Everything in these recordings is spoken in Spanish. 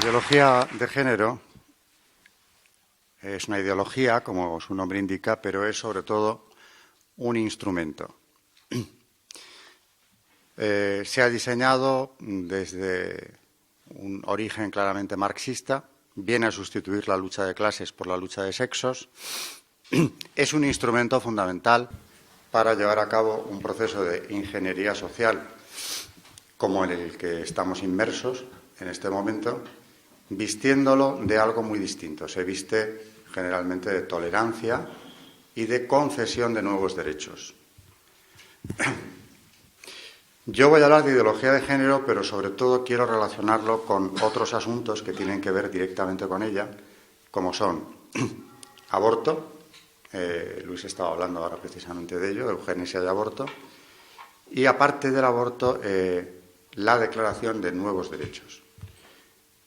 ideología de género es una ideología, como su nombre indica, pero es sobre todo un instrumento. Se ha diseñado desde un origen claramente marxista, viene a sustituir la lucha de clases por la lucha de sexos, es un instrumento fundamental para llevar a cabo un proceso de ingeniería social como en el que estamos inmersos en este momento, vistiéndolo de algo muy distinto. Se viste generalmente de tolerancia y de concesión de nuevos derechos. Yo voy a hablar de ideología de género, pero sobre todo quiero relacionarlo con otros asuntos que tienen que ver directamente con ella, como son aborto, Luis estaba hablando ahora precisamente de ello, eugenesia y aborto, y aparte del aborto, la declaración de nuevos derechos.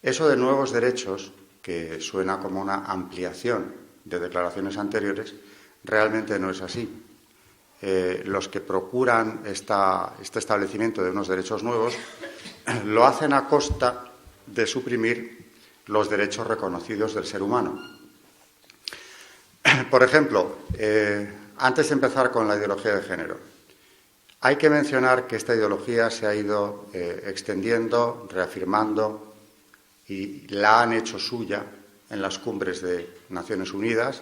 Eso de nuevos derechos, que suena como una ampliación de declaraciones anteriores, realmente no es así. Los que procuran este establecimiento de unos derechos nuevos lo hacen a costa de suprimir los derechos reconocidos del ser humano. Por ejemplo, antes de empezar con la ideología de género, hay que mencionar que esta ideología se ha ido extendiendo, reafirmando y la han hecho suya en las cumbres de Naciones Unidas,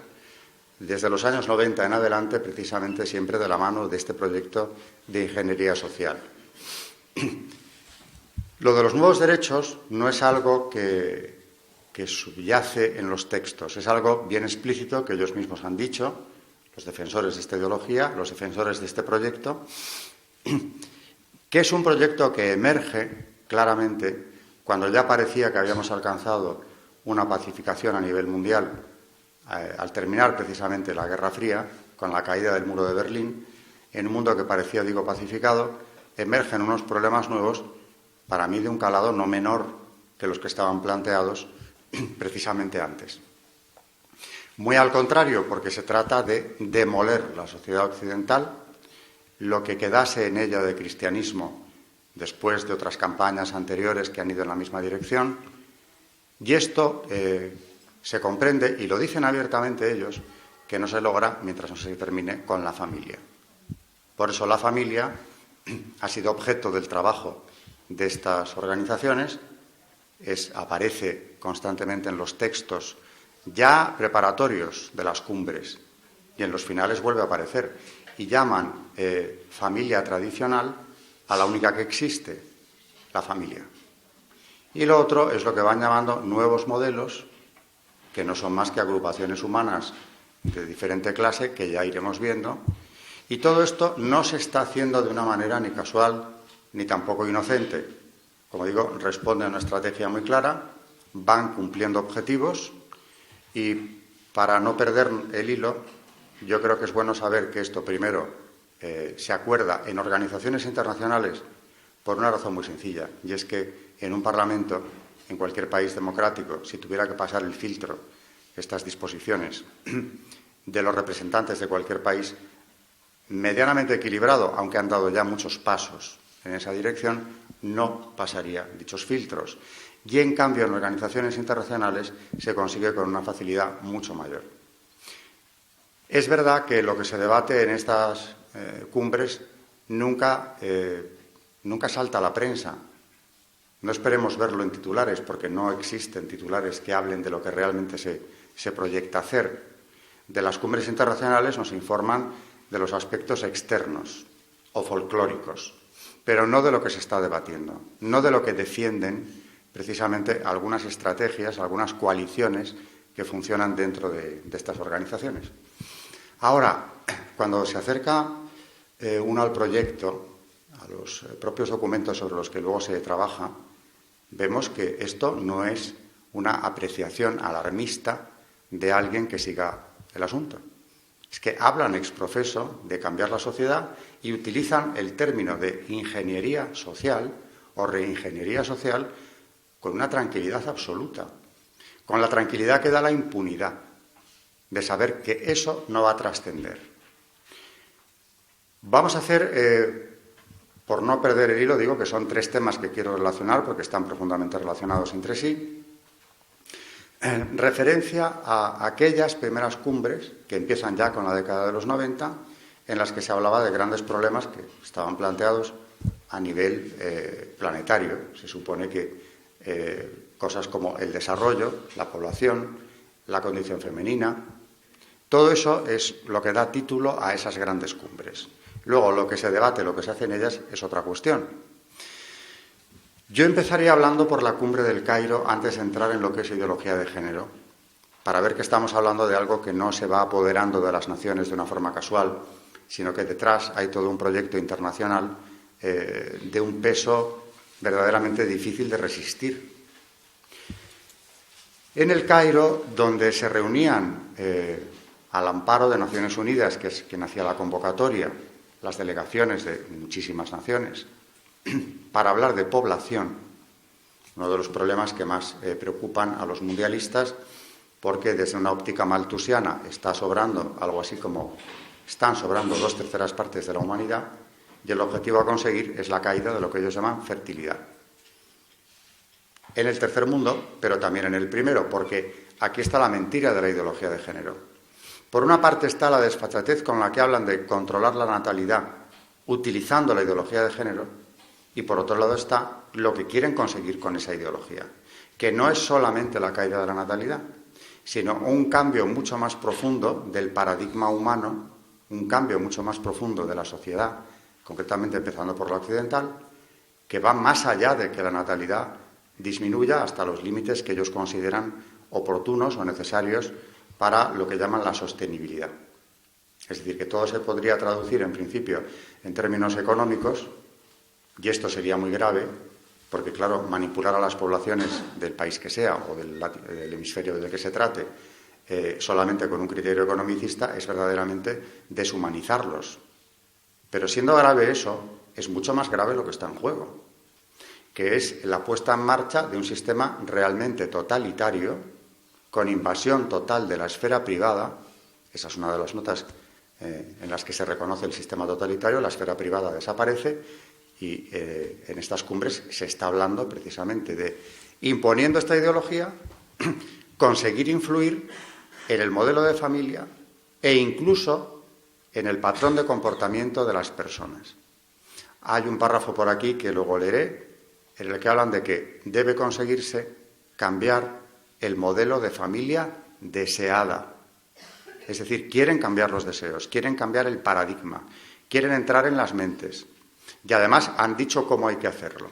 desde los años 90 en adelante, precisamente siempre de la mano de este proyecto de ingeniería social. Lo de los nuevos derechos no es algo que subyace en los textos, es algo bien explícito que ellos mismos han dicho, los defensores de esta ideología, los defensores de este proyecto, que es un proyecto que emerge claramente cuando ya parecía que habíamos alcanzado una pacificación a nivel mundial, al terminar precisamente la Guerra Fría, con la caída del muro de Berlín, en un mundo que parecía, digo, pacificado, emergen unos problemas nuevos, para mí de un calado no menor que los que estaban planteados precisamente antes. Muy al contrario, porque se trata de demoler la sociedad occidental, lo que quedase en ella de cristianismo después de otras campañas anteriores que han ido en la misma dirección, y esto se comprende, y lo dicen abiertamente ellos, que no se logra mientras no se termine con la familia. Por eso la familia ha sido objeto del trabajo de estas organizaciones, aparece constantemente en los textos ya preparatorios de las cumbres y en los finales vuelve a aparecer, y llaman familia tradicional a la única que existe, la familia. Y lo otro es lo que van llamando nuevos modelos, que no son más que agrupaciones humanas de diferente clase, que ya iremos viendo. Y todo esto no se está haciendo de una manera ni casual, ni tampoco inocente. Como digo, responde a una estrategia muy clara, van cumpliendo objetivos y para no perder el hilo, yo creo que es bueno saber que esto primero se acuerda en organizaciones internacionales por una razón muy sencilla, y es que en un parlamento, en cualquier país democrático, si tuviera que pasar el filtro, estas disposiciones de los representantes de cualquier país, medianamente equilibrado, aunque han dado ya muchos pasos en esa dirección, no pasaría dichos filtros. Y en cambio en organizaciones internacionales se consigue con una facilidad mucho mayor. Es verdad que lo que se debate en estas cumbres nunca salta a la prensa. No esperemos verlo en titulares, porque no existen titulares que hablen de lo que realmente se proyecta hacer. De las cumbres internacionales nos informan de los aspectos externos o folclóricos, pero no de lo que se está debatiendo, no de lo que defienden precisamente algunas estrategias, algunas coaliciones que funcionan dentro de estas organizaciones. Ahora, cuando se acerca uno al proyecto, a los propios documentos sobre los que luego se trabaja, vemos que esto no es una apreciación alarmista de alguien que siga el asunto. Es que hablan ex profeso de cambiar la sociedad y utilizan el término de ingeniería social o reingeniería social con una tranquilidad absoluta, con la tranquilidad que da la impunidad de saber que eso no va a trascender. Vamos a hacer, por no perder el hilo, digo que son tres temas que quiero relacionar porque están profundamente relacionados entre sí. referencia a aquellas primeras cumbres que empiezan ya con la década de los 90, en las que se hablaba de grandes problemas que estaban planteados a nivel planetario. Se supone que cosas como el desarrollo, la población, la condición femenina, todo eso es lo que da título a esas grandes cumbres. Luego, lo que se debate, lo que se hace en ellas, es otra cuestión. Yo empezaría hablando por la cumbre del Cairo antes de entrar en lo que es ideología de género, para ver que estamos hablando de algo que no se va apoderando de las naciones de una forma casual, sino que detrás hay todo un proyecto internacional de un peso verdaderamente difícil de resistir. En el Cairo, donde se reunían al amparo de Naciones Unidas, que es quien hacía la convocatoria, las delegaciones de muchísimas naciones, para hablar de población, uno de los problemas que más preocupan a los mundialistas, porque desde una óptica malthusiana está sobrando algo así como están sobrando 2/3 partes de la humanidad, y el objetivo a conseguir es la caída de lo que ellos llaman fertilidad. En el tercer mundo, pero también en el primero, porque aquí está la mentira de la ideología de género. Por una parte está la desfachatez con la que hablan de controlar la natalidad utilizando la ideología de género, y por otro lado está lo que quieren conseguir con esa ideología, que no es solamente la caída de la natalidad, sino un cambio mucho más profundo del paradigma humano, un cambio mucho más profundo de la sociedad, concretamente empezando por la occidental, que va más allá de que la natalidad disminuya hasta los límites que ellos consideran oportunos o necesarios para lo que llaman la sostenibilidad. Es decir, que todo se podría traducir en principio en términos económicos, y esto sería muy grave, porque claro, manipular a las poblaciones del país que sea o del hemisferio del que se trate solamente con un criterio economicista es verdaderamente deshumanizarlos. Pero siendo grave eso, es mucho más grave lo que está en juego, que es la puesta en marcha de un sistema realmente totalitario, con invasión total de la esfera privada. Esa es una de las notas en las que se reconoce el sistema totalitario. La esfera privada desaparece y en estas cumbres se está hablando precisamente de, imponiendo esta ideología, conseguir influir en el modelo de familia e incluso en el patrón de comportamiento de las personas. Hay un párrafo por aquí que luego leeré, en el que hablan de que debe conseguirse cambiar el modelo de familia deseada. Es decir, quieren cambiar los deseos, quieren cambiar el paradigma, quieren entrar en las mentes. Y además han dicho cómo hay que hacerlo.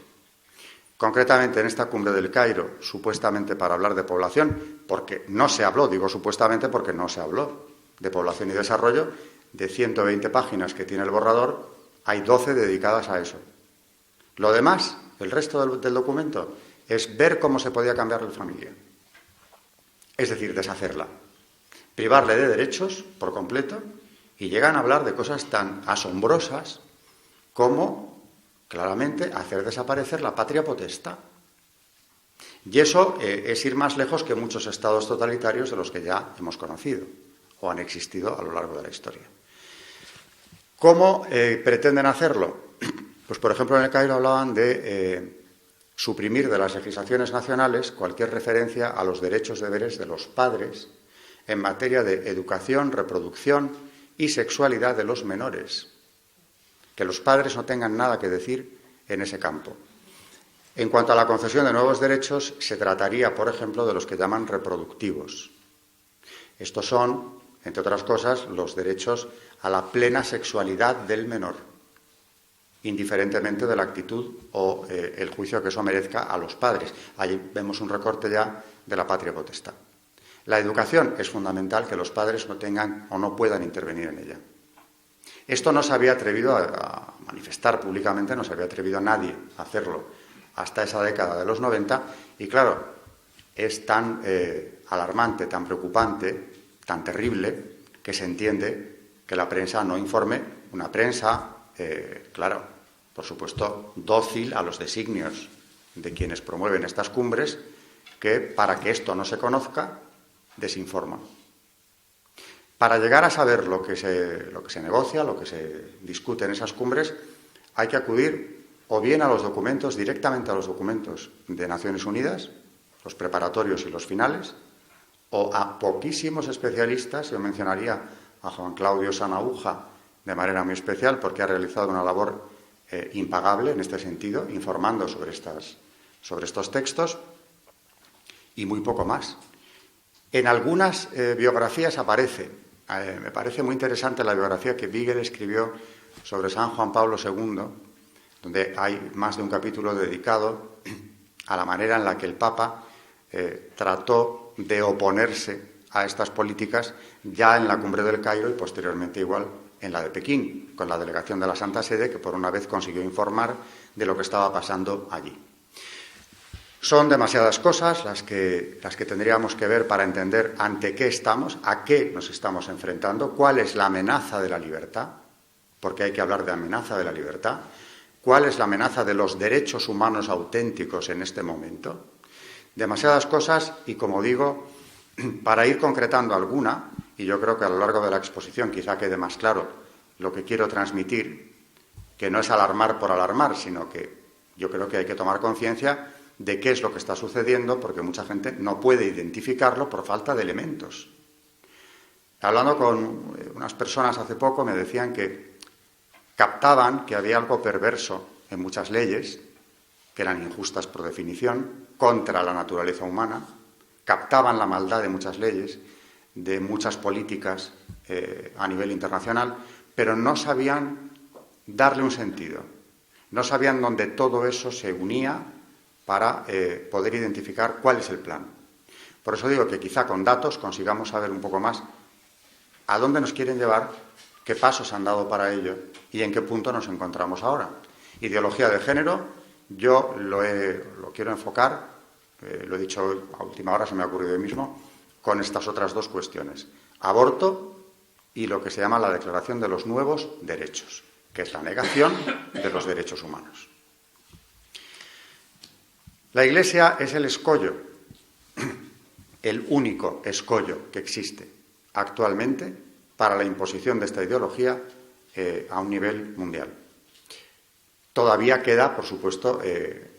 Concretamente en esta cumbre del Cairo, supuestamente para hablar de población, porque no se habló, digo supuestamente porque no se habló de población y desarrollo, de 120 páginas que tiene el borrador, hay 12 dedicadas a eso. Lo demás, el resto del documento, es ver cómo se podía cambiar la familia. Es decir, deshacerla, privarle de derechos por completo, y llegan a hablar de cosas tan asombrosas como, claramente, hacer desaparecer la patria potestad. Y eso es ir más lejos que muchos estados totalitarios de los que ya hemos conocido o han existido a lo largo de la historia. ¿Cómo pretenden hacerlo? Pues, por ejemplo, en el Cairo hablaban de suprimir de las legislaciones nacionales cualquier referencia a los derechos y deberes de los padres en materia de educación, reproducción y sexualidad de los menores. Que los padres no tengan nada que decir en ese campo. En cuanto a la concesión de nuevos derechos, se trataría, por ejemplo, de los que llaman reproductivos. Estos son, entre otras cosas, los derechos a la plena sexualidad del menor, indiferentemente de la actitud o el juicio que eso merezca a los padres. Allí vemos un recorte ya de la patria potestad. La educación es fundamental, que los padres no tengan o no puedan intervenir en ella. Esto no se había atrevido a manifestar públicamente, no se había atrevido a nadie a hacerlo hasta esa década de los 90, y claro, es tan alarmante, tan preocupante, tan terrible, que se entiende que la prensa no informe, una prensa, claro, por supuesto, dócil a los designios de quienes promueven estas cumbres, que para que esto no se conozca, desinforman. Para llegar a saber lo que se negocia, lo que se discute en esas cumbres, hay que acudir o bien a los documentos, directamente a los documentos de Naciones Unidas, los preparatorios y los finales, o a poquísimos especialistas. Yo mencionaría a Juan Claudio Sanahúja de manera muy especial, porque ha realizado una labor impagable en este sentido, informando sobre estos textos, y muy poco más. En algunas biografías aparece, me parece muy interesante la biografía que Beagle escribió sobre San Juan Pablo II, donde hay más de un capítulo dedicado a la manera en la que el Papa trató de oponerse a estas políticas ya en la cumbre del Cairo y posteriormente igual en la de Pekín, con la delegación de la Santa Sede, que por una vez consiguió informar de lo que estaba pasando allí. Son demasiadas cosas las que tendríamos que ver para entender ante qué estamos, a qué nos estamos enfrentando, cuál es la amenaza de la libertad, porque hay que hablar de amenaza de la libertad, cuál es la amenaza de los derechos humanos auténticos en este momento. Demasiadas cosas y, como digo, para ir concretando alguna, y yo creo que a lo largo de la exposición quizá quede más claro lo que quiero transmitir, que no es alarmar por alarmar, sino que yo creo que hay que tomar conciencia de qué es lo que está sucediendo, porque mucha gente no puede identificarlo por falta de elementos. Hablando con unas personas hace poco, me decían que captaban que había algo perverso en muchas leyes, que eran injustas por definición, contra la naturaleza humana, captaban la maldad de muchas leyes, de muchas políticas a nivel internacional, pero no sabían darle un sentido, no sabían dónde todo eso se unía para poder identificar cuál es el plan. Por eso digo que quizá con datos consigamos saber un poco más a dónde nos quieren llevar, qué pasos han dado para ello y en qué punto nos encontramos ahora. Ideología de género, yo lo quiero enfocar, lo he dicho a última hora, se me ha ocurrido hoy mismo, con estas otras dos cuestiones. Aborto y lo que se llama la Declaración de los Nuevos Derechos, que es la negación de los derechos humanos. La Iglesia es el escollo, el único escollo que existe actualmente para la imposición de esta ideología a un nivel mundial. Todavía queda, por supuesto,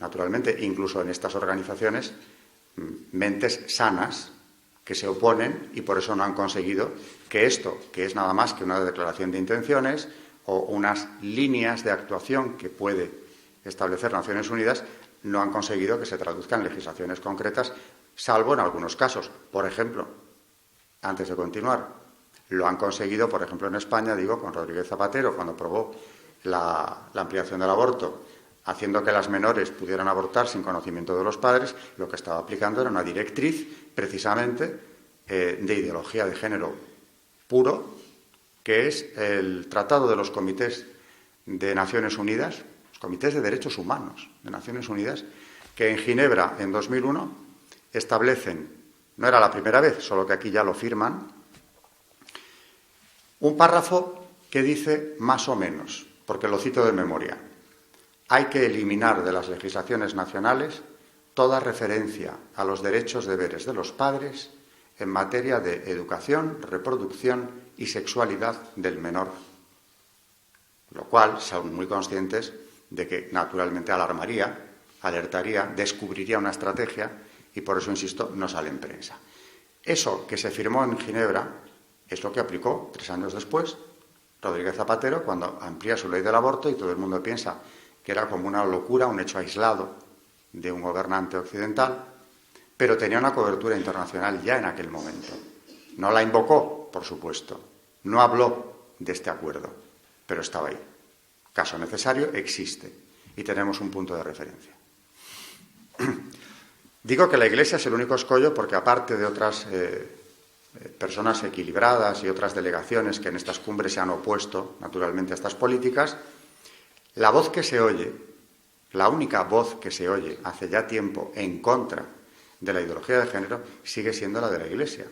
naturalmente, incluso en estas organizaciones, mentes sanas que se oponen y por eso no han conseguido que esto, que es nada más que una declaración de intenciones o unas líneas de actuación que puede establecer Naciones Unidas, no han conseguido que se traduzcan en legislaciones concretas, salvo en algunos casos. Por ejemplo, antes de continuar, lo han conseguido, por ejemplo, en España, con Rodríguez Zapatero, cuando aprobó la ampliación del aborto, haciendo que las menores pudieran abortar sin conocimiento de los padres. Lo que estaba aplicando era una directriz, precisamente, de ideología de género puro, que es el Tratado de los Comités de Naciones Unidas, los Comités de Derechos Humanos de Naciones Unidas, que en Ginebra, en 2001, establecen, no era la primera vez, solo que aquí ya lo firman, un párrafo que dice más o menos, porque lo cito de memoria: hay que eliminar de las legislaciones nacionales toda referencia a los derechos deberes de los padres en materia de educación, reproducción y sexualidad del menor. Lo cual son muy conscientes de que naturalmente alarmaría, alertaría, descubriría una estrategia y por eso, insisto, no sale en prensa. Eso que se firmó en Ginebra es lo que aplicó 3 años después Rodríguez Zapatero cuando amplía su ley del aborto y todo el mundo piensa que era como una locura, un hecho aislado de un gobernante occidental, pero tenía una cobertura internacional ya en aquel momento. No la invocó, por supuesto, no habló de este acuerdo, pero estaba ahí. Caso necesario, existe y tenemos un punto de referencia. Digo que la Iglesia es el único escollo porque, aparte de otras personas equilibradas y otras delegaciones que en estas cumbres se han opuesto, naturalmente, a estas políticas, la voz que se oye, la única voz que se oye hace ya tiempo en contra de la ideología de género, sigue siendo la de la Iglesia.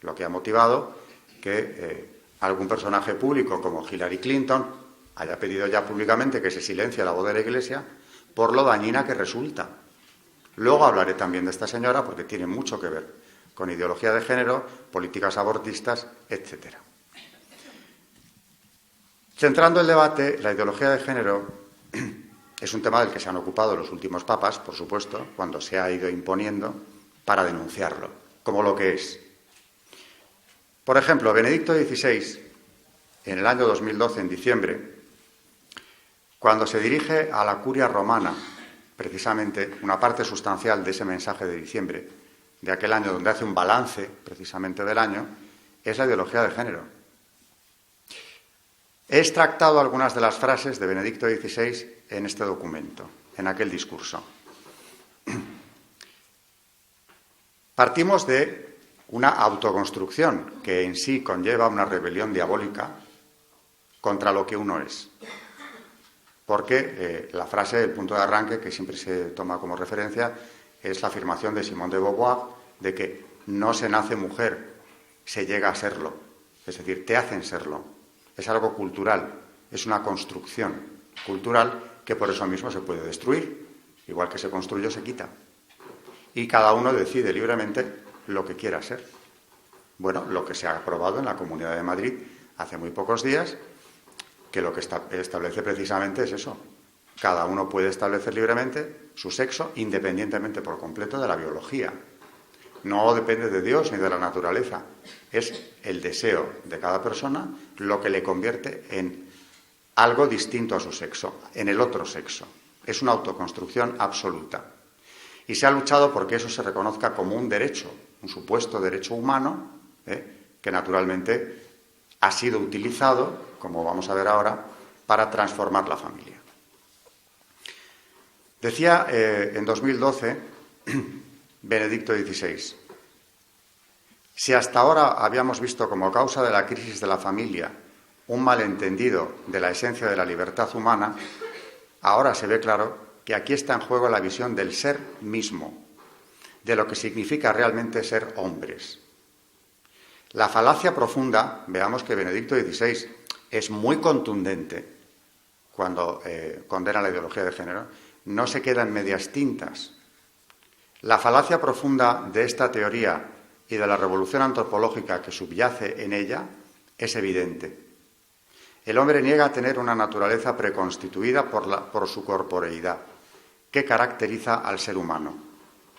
Lo que ha motivado que algún personaje público como Hillary Clinton haya pedido ya públicamente que se silencie la voz de la Iglesia por lo dañina que resulta. Luego hablaré también de esta señora porque tiene mucho que ver con ideología de género, políticas abortistas, etc. Centrando el debate, la ideología de género es un tema del que se han ocupado los últimos papas, por supuesto, cuando se ha ido imponiendo para denunciarlo. como lo que es. Por ejemplo, Benedicto XVI, en el año 2012, en diciembre, cuando se dirige a la curia romana, precisamente una parte sustancial de ese mensaje de diciembre, de aquel año donde hace un balance precisamente del año, es la ideología de género. He extractado algunas de las frases de Benedicto XVI en este documento, en aquel discurso. Partimos de una autoconstrucción que en sí conlleva una rebelión diabólica contra lo que uno es. Porque la frase, el punto de arranque, que siempre se toma como referencia, es la afirmación de Simone de Beauvoir de que no se nace mujer, se llega a serlo. Es decir, te hacen serlo. Es algo cultural, es una construcción cultural que por eso mismo se puede destruir. Igual que se construye, se quita. Y cada uno decide libremente lo que quiera ser. Bueno, lo que se ha aprobado en la Comunidad de Madrid hace muy pocos días, que lo que establece precisamente es eso. Cada uno puede establecer libremente su sexo independientemente por completo de la biología. No depende de Dios ni de la naturaleza. Es el deseo de cada persona lo que le convierte en algo distinto a su sexo, en el otro sexo. Es una autoconstrucción absoluta. Y se ha luchado porque eso se reconozca como un derecho, un supuesto derecho humano, que naturalmente ha sido utilizado, como vamos a ver ahora, para transformar la familia. Decía en 2012 Benedicto XVI, si hasta ahora habíamos visto como causa de la crisis de la familia un malentendido de la esencia de la libertad humana, ahora se ve claro que aquí está en juego la visión del ser mismo, de lo que significa realmente ser hombres. La falacia profunda, veamos que Benedicto XVI es muy contundente cuando condena la ideología de género, no se queda en medias tintas. La falacia profunda de esta teoría y de la revolución antropológica que subyace en ella es evidente. El hombre niega tener una naturaleza preconstituida por su corporeidad, que caracteriza al ser humano.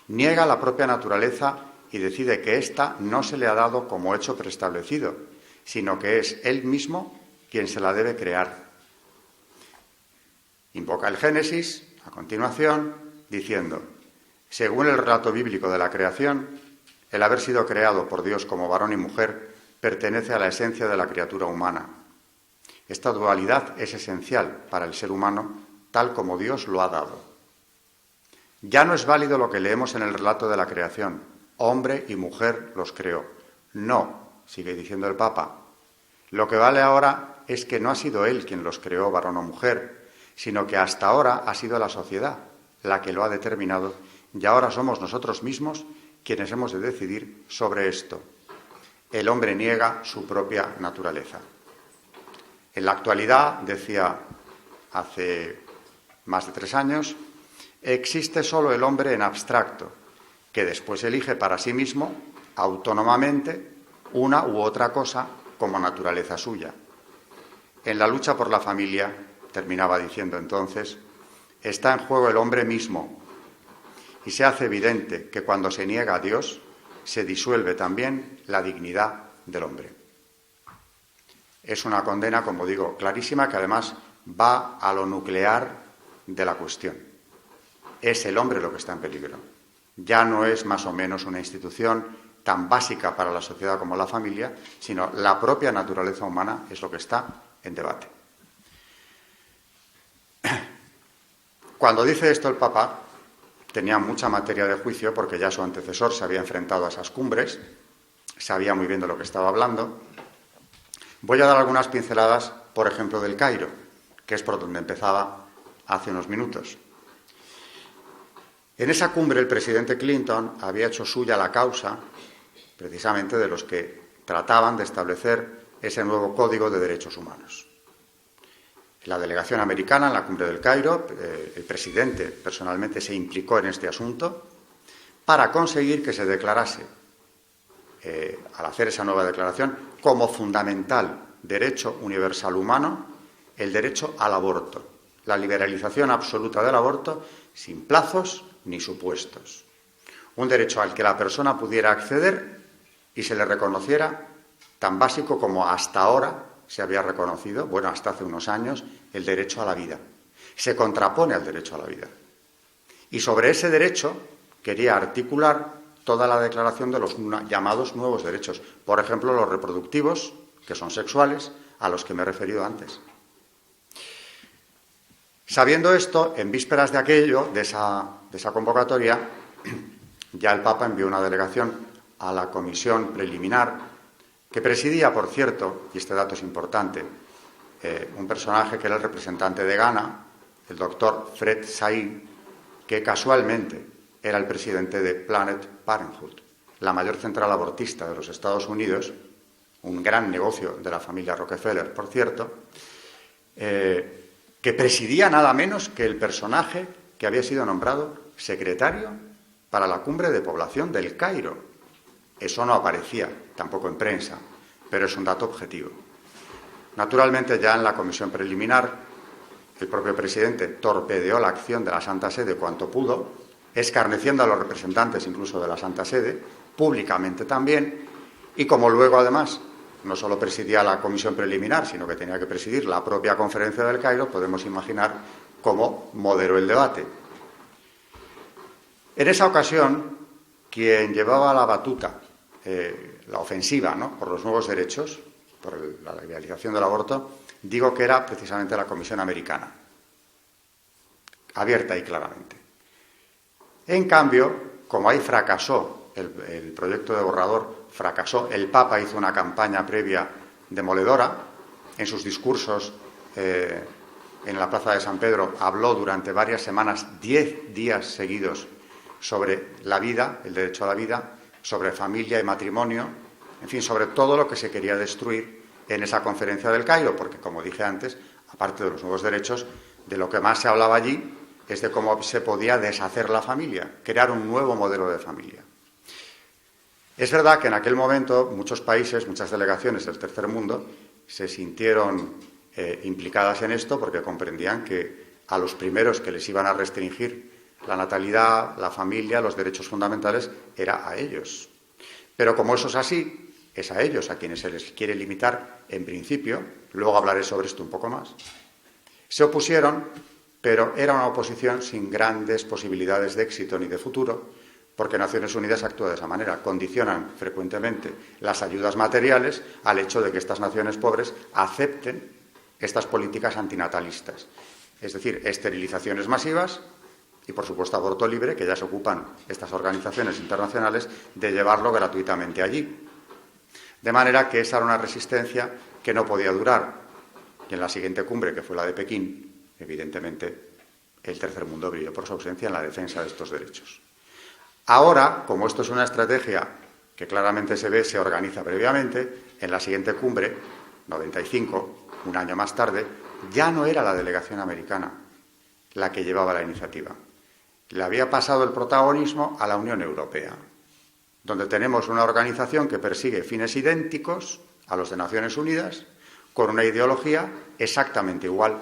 Niega la propia naturaleza y decide que ésta no se le ha dado como hecho preestablecido, sino que es él mismo quien se la debe crear. Invoca el Génesis, a continuación, diciendo, según el relato bíblico de la creación, el haber sido creado por Dios como varón y mujer pertenece a la esencia de la criatura humana. Esta dualidad es esencial para el ser humano, tal como Dios lo ha dado. Ya no es válido lo que leemos en el relato de la creación. Hombre y mujer los creó. No, sigue diciendo el Papa. Lo que vale ahora es que no ha sido él quien los creó, varón o mujer, sino que hasta ahora ha sido la sociedad la que lo ha determinado y ahora somos nosotros mismos quienes hemos de decidir sobre esto. El hombre niega su propia naturaleza. En la actualidad, decía hace más de 3 años, existe solo el hombre en abstracto, que después elige para sí mismo, autónomamente, una u otra cosa como naturaleza suya. En la lucha por la familia, terminaba diciendo entonces, está en juego el hombre mismo, y se hace evidente que cuando se niega a Dios, se disuelve también la dignidad del hombre. Es una condena, como digo, clarísima, que además va a lo nuclear de la cuestión. Es el hombre lo que está en peligro. Ya no es más o menos una institución tan básica para la sociedad como la familia, sino la propia naturaleza humana es lo que está en debate. Cuando dice esto el Papa, tenía mucha materia de juicio porque ya su antecesor se había enfrentado a esas cumbres, sabía muy bien de lo que estaba hablando. Voy a dar algunas pinceladas, por ejemplo, del Cairo, que es por donde empezaba hace unos minutos. En esa cumbre el presidente Clinton había hecho suya la causa, precisamente de los que trataban de establecer ese nuevo Código de Derechos Humanos. La delegación americana en la cumbre del Cairo, el presidente personalmente se implicó en este asunto para conseguir que se declarase, al hacer esa nueva declaración, como fundamental derecho universal humano el derecho al aborto, la liberalización absoluta del aborto sin plazos ni supuestos. Un derecho al que la persona pudiera acceder y se le reconociera tan básico como hasta ahora se había reconocido, bueno, hasta hace unos años, el derecho a la vida. Se contrapone al derecho a la vida. Y sobre ese derecho quería articular toda la declaración de los llamados nuevos derechos. Por ejemplo, los reproductivos, que son sexuales, a los que me he referido antes. Sabiendo esto, en vísperas de aquello, de esa convocatoria, ya el Papa envió una delegación a la comisión preliminar, que presidía, por cierto, y este dato es importante, un personaje que era el representante de Ghana, el doctor Fred Said, que casualmente era el presidente de Planned Parenthood, la mayor central abortista de los Estados Unidos, un gran negocio de la familia Rockefeller, por cierto, que presidía nada menos que el personaje que había sido nombrado secretario para la cumbre de población del Cairo. Eso no aparecía tampoco en prensa, pero es un dato objetivo. Naturalmente, ya en la comisión preliminar, el propio presidente torpedeó la acción de la Santa Sede cuanto pudo, escarneciendo a los representantes incluso de la Santa Sede, públicamente también, y como luego además no solo presidía la comisión preliminar, sino que tenía que presidir la propia conferencia del Cairo, podemos imaginar cómo moderó el debate. En esa ocasión, quien llevaba la batuta, la ofensiva, ¿no?, por los nuevos derechos, por la legalización del aborto, digo que era precisamente la Comisión Americana, abierta y claramente. En cambio, como ahí fracasó el proyecto de borrador, fracasó, el Papa hizo una campaña previa demoledora. En sus discursos en la Plaza de San Pedro habló durante varias semanas, 10 días seguidos, sobre la vida, el derecho a la vida, sobre familia y matrimonio, en fin, sobre todo lo que se quería destruir en esa conferencia del Cairo, porque, como dije antes, aparte de los nuevos derechos, de lo que más se hablaba allí es de cómo se podía deshacer la familia, crear un nuevo modelo de familia. Es verdad que en aquel momento muchos países, muchas delegaciones del tercer mundo se sintieron implicadas en esto porque comprendían que a los primeros que les iban a restringir la natalidad, la familia, los derechos fundamentales, era a ellos. Pero como eso es así, es a ellos a quienes se les quiere limitar en principio, luego hablaré sobre esto un poco más. Se opusieron, pero era una oposición sin grandes posibilidades de éxito ni de futuro, porque Naciones Unidas actúa de esa manera. Condicionan frecuentemente las ayudas materiales al hecho de que estas naciones pobres acepten estas políticas antinatalistas. Es decir, esterilizaciones masivas y, por supuesto, aborto libre, que ya se ocupan estas organizaciones internacionales de llevarlo gratuitamente allí. De manera que esa era una resistencia que no podía durar. Y en la siguiente cumbre, que fue la de Pekín, evidentemente el tercer mundo brilló por su ausencia en la defensa de estos derechos. Ahora, como esto es una estrategia que claramente se ve, se organiza previamente, en la siguiente cumbre, 95, un año más tarde, ya no era la delegación americana la que llevaba la iniciativa. Le había pasado el protagonismo a la Unión Europea, donde tenemos una organización que persigue fines idénticos a los de Naciones Unidas, con una ideología exactamente igual.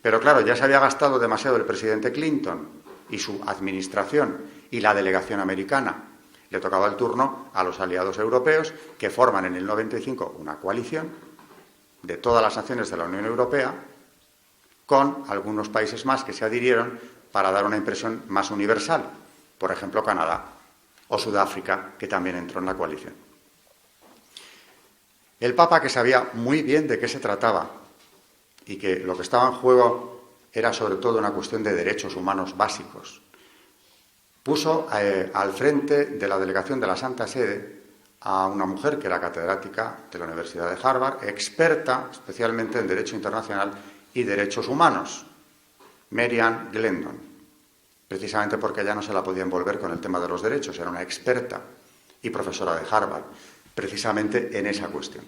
Pero claro, ya se había gastado demasiado el presidente Clinton y su administración y la delegación americana. Le tocaba el turno a los aliados europeos, que forman en el 95 una coalición de todas las naciones de la Unión Europea, con algunos países más que se adhirieron para dar una impresión más universal, por ejemplo Canadá o Sudáfrica, que también entró en la coalición. El Papa, que sabía muy bien de qué se trataba y que lo que estaba en juego era sobre todo una cuestión de derechos humanos básicos, puso al frente de la delegación de la Santa Sede a una mujer que era catedrática de la Universidad de Harvard, experta especialmente en Derecho Internacional y Derechos Humanos, Marianne Glendon, precisamente porque ya no se la podía envolver con el tema de los derechos, era una experta y profesora de Harvard, precisamente en esa cuestión.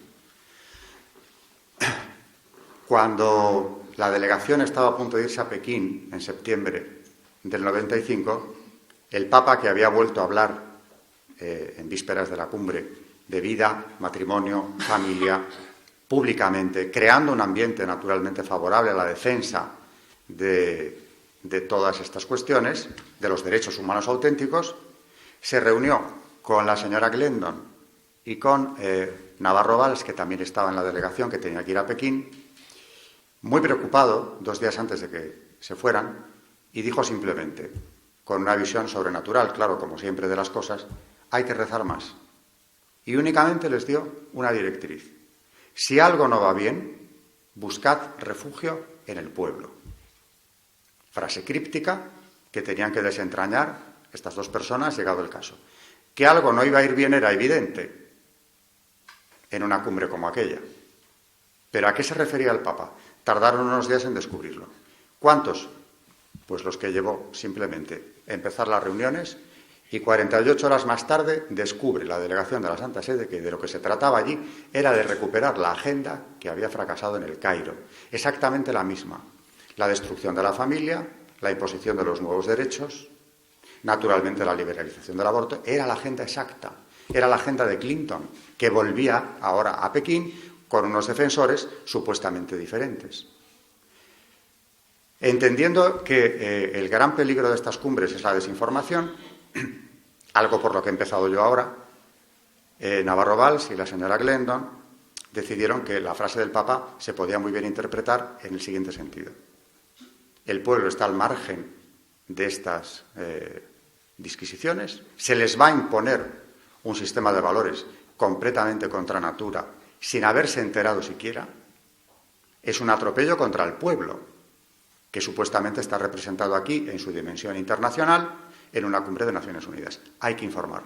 Cuando la delegación estaba a punto de irse a Pekín en septiembre del 95, el Papa, que había vuelto a hablar en vísperas de la cumbre de vida, matrimonio, familia, públicamente, creando un ambiente naturalmente favorable a la defensa de todas estas cuestiones, de los derechos humanos auténticos, Se reunió con la señora Glendon y con Navarro Valls, que también estaba en la delegación, que tenía que ir a Pekín, muy preocupado 2 días antes de que se fueran, y dijo simplemente, con una visión sobrenatural, claro, como siempre de las cosas, hay que rezar más. Y únicamente les dio una directriz. Si algo no va bien, buscad refugio en el pueblo. Frase críptica que tenían que desentrañar estas 2 personas, llegado el caso. Que algo no iba a ir bien era evidente en una cumbre como aquella. ¿Pero a qué se refería el Papa? Tardaron unos días en descubrirlo. ¿Cuántos? Pues los que llevó simplemente empezar las reuniones, y 48 horas más tarde descubre la delegación de la Santa Sede que de lo que se trataba allí era de recuperar la agenda que había fracasado en el Cairo. Exactamente la misma. La destrucción de la familia, la imposición de los nuevos derechos, naturalmente la liberalización del aborto. Era la agenda exacta. Era la agenda de Clinton, que volvía ahora a Pekín con unos defensores supuestamente diferentes. Entendiendo que el gran peligro de estas cumbres es la desinformación, algo por lo que he empezado yo ahora, Navarro Valls y la señora Glendon decidieron que la frase del Papa se podía muy bien interpretar en el siguiente sentido. El pueblo está al margen de estas disquisiciones, se les va a imponer un sistema de valores completamente contra natura, sin haberse enterado siquiera. Es un atropello contra el pueblo, que supuestamente está representado aquí en su dimensión internacional en una cumbre de Naciones Unidas. Hay que informar.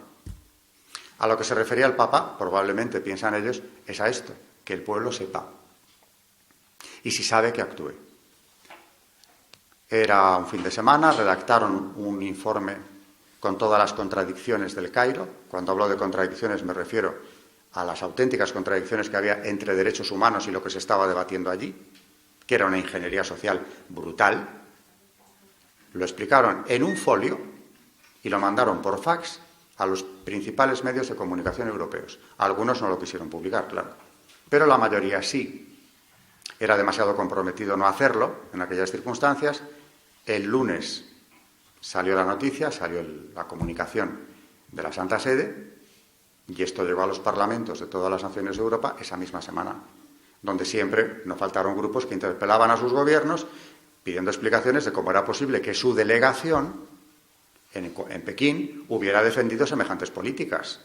A lo que se refería el Papa, probablemente piensan ellos, es a esto, que el pueblo sepa. Y si sabe, que actúe. Era un fin de semana, redactaron un informe con todas las contradicciones del Cairo. Cuando hablo de contradicciones me refiero a las auténticas contradicciones que había entre derechos humanos y lo que se estaba debatiendo allí, que era una ingeniería social brutal. Lo explicaron en un folio y lo mandaron por fax a los principales medios de comunicación europeos. Algunos no lo quisieron publicar, claro, pero la mayoría sí. Era demasiado comprometido no hacerlo en aquellas circunstancias. El lunes salió la noticia, salió la comunicación de la Santa Sede, y esto llegó a los parlamentos de todas las naciones de Europa esa misma semana, donde siempre no faltaron grupos que interpelaban a sus gobiernos pidiendo explicaciones de cómo era posible que su delegación en Pekín hubiera defendido semejantes políticas.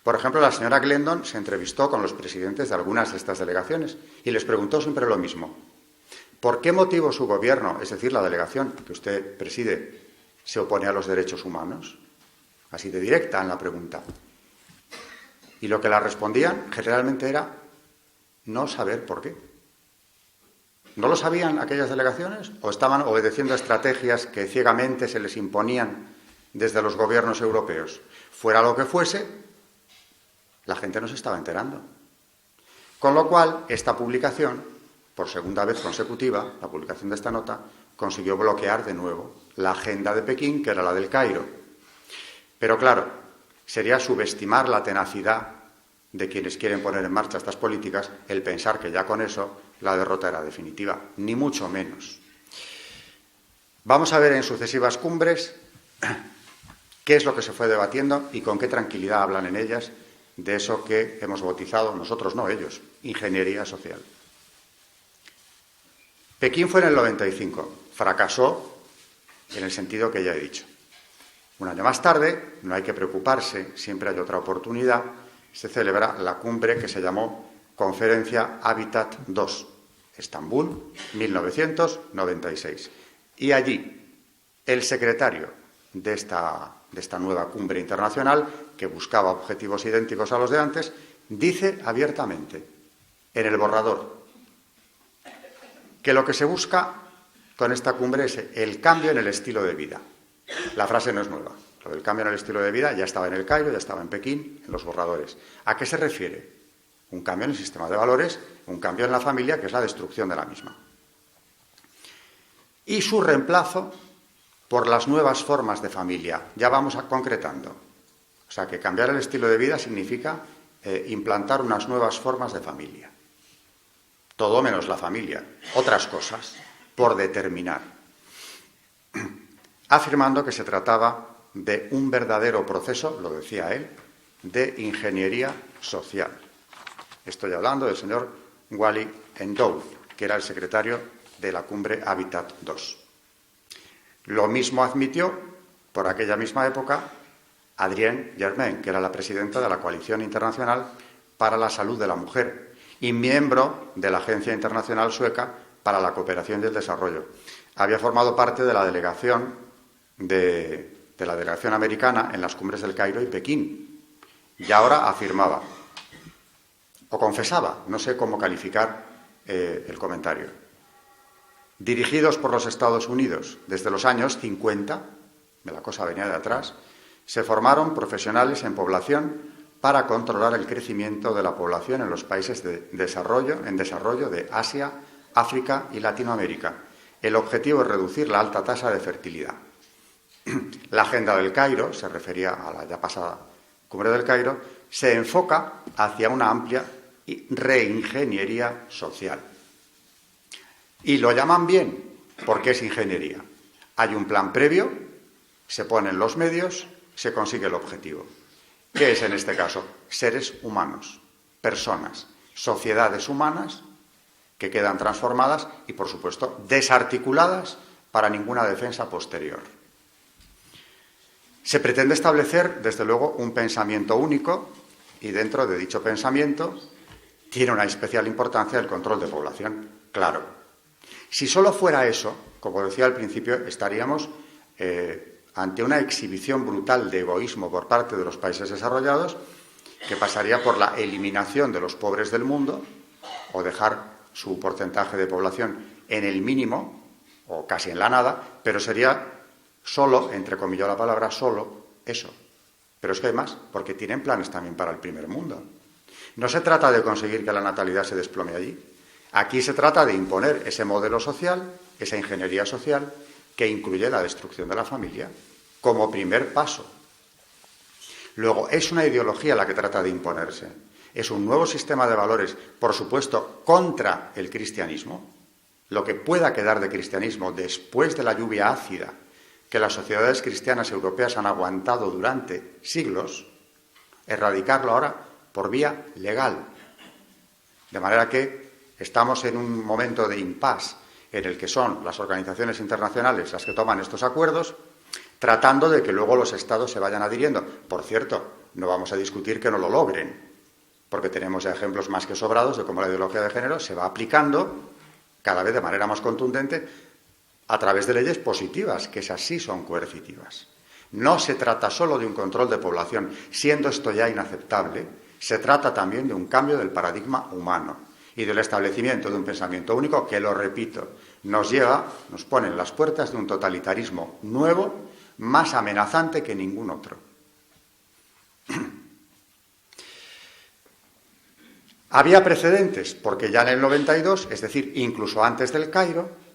Por ejemplo, la señora Glendon se entrevistó con los presidentes de algunas de estas delegaciones y les preguntó siempre lo mismo. ¿Por qué motivo su gobierno, es decir, la delegación que usted preside, se opone a los derechos humanos? Así de directa en la pregunta. Y lo que la respondían generalmente era no saber por qué. ¿No lo sabían aquellas delegaciones? ¿O estaban obedeciendo estrategias que ciegamente se les imponían desde los gobiernos europeos? Fuera lo que fuese, la gente no se estaba enterando. Con lo cual, esta publicación, por segunda vez consecutiva, la publicación de esta nota, consiguió bloquear de nuevo la agenda de Pekín, que era la del Cairo. Pero claro, sería subestimar la tenacidad de quienes quieren poner en marcha estas políticas el pensar que ya con eso la derrota era definitiva, ni mucho menos. Vamos a ver en sucesivas cumbres qué es lo que se fue debatiendo y con qué tranquilidad hablan en ellas de eso que hemos bautizado, nosotros no ellos, ingeniería social. Pekín fue en el 95, fracasó en el sentido que ya he dicho. Un año más tarde, no hay que preocuparse, siempre hay otra oportunidad, se celebra la cumbre que se llamó Conferencia Habitat II, Estambul, 1996. Y allí, el secretario de esta nueva cumbre internacional, que buscaba objetivos idénticos a los de antes, dice abiertamente, en el borrador, que lo que se busca con esta cumbre es el cambio en el estilo de vida. La frase no es nueva. Lo del cambio en el estilo de vida ya estaba en el Cairo, ya estaba en Pekín, en los borradores. ¿A qué se refiere? Un cambio en el sistema de valores, un cambio en la familia, que es la destrucción de la misma. Y su reemplazo por las nuevas formas de familia. Ya vamos concretando. O sea, que cambiar el estilo de vida significa implantar unas nuevas formas de familia. Todo menos la familia. Otras cosas, por determinar. Afirmando que se trataba de un verdadero proceso, lo decía él, de ingeniería social. Estoy hablando del señor Wally Endow, que era el secretario de la cumbre Habitat II. Lo mismo admitió, por aquella misma época, Adrienne Germain, que era la presidenta de la Coalición Internacional para la Salud de la Mujer y miembro de la Agencia Internacional Sueca para la Cooperación y el Desarrollo. Había formado parte de la delegación la delegación americana en las cumbres del Cairo y Pekín. Y ahora afirmaba, o confesaba, no sé cómo calificar el comentario. Dirigidos por los Estados Unidos desde los años 50, la cosa venía de atrás, se formaron profesionales en población para controlar el crecimiento de la población en los países en desarrollo de Asia, África y Latinoamérica. El objetivo es reducir la alta tasa de fertilidad. La Agenda del Cairo, se refería a la ya pasada Cumbre del Cairo, se enfoca hacia una amplia reingeniería social. Y lo llaman bien, porque es ingeniería. Hay un plan previo, se ponen los medios, se consigue el objetivo. ¿Qué es en este caso? Seres humanos, personas, sociedades humanas que quedan transformadas y, por supuesto, desarticuladas para ninguna defensa posterior. Se pretende establecer, desde luego, un pensamiento único y dentro de dicho pensamiento tiene una especial importancia el control de población. Claro, si solo fuera eso, como decía al principio, estaríamos ante una exhibición brutal de egoísmo por parte de los países desarrollados que pasaría por la eliminación de los pobres del mundo o dejar su porcentaje de población en el mínimo o casi en la nada, pero sería solo, entrecomilló la palabra, solo eso. Pero es que hay más, porque tienen planes también para el primer mundo. No se trata de conseguir que la natalidad se desplome allí. Aquí se trata de imponer ese modelo social, esa ingeniería social, que incluye la destrucción de la familia como primer paso. Luego, es una ideología la que trata de imponerse. Es un nuevo sistema de valores, por supuesto, contra el cristianismo. Lo que pueda quedar de cristianismo después de la lluvia ácida que las sociedades cristianas europeas han aguantado durante siglos, erradicarlo ahora por vía legal. De manera que estamos en un momento de impasse en el que son las organizaciones internacionales las que toman estos acuerdos, tratando de que luego los estados se vayan adhiriendo. Por cierto, no vamos a discutir que no lo logren, porque tenemos ya ejemplos más que sobrados de cómo la ideología de género se va aplicando cada vez de manera más contundente a través de leyes positivas, que esas sí son coercitivas. No se trata solo de un control de población, siendo esto ya inaceptable, se trata también de un cambio del paradigma humano y del establecimiento de un pensamiento único que, lo repito, nos pone en las puertas de un totalitarismo nuevo, más amenazante que ningún otro. Había precedentes, porque ya en el 92, es decir, incluso antes del Cairo,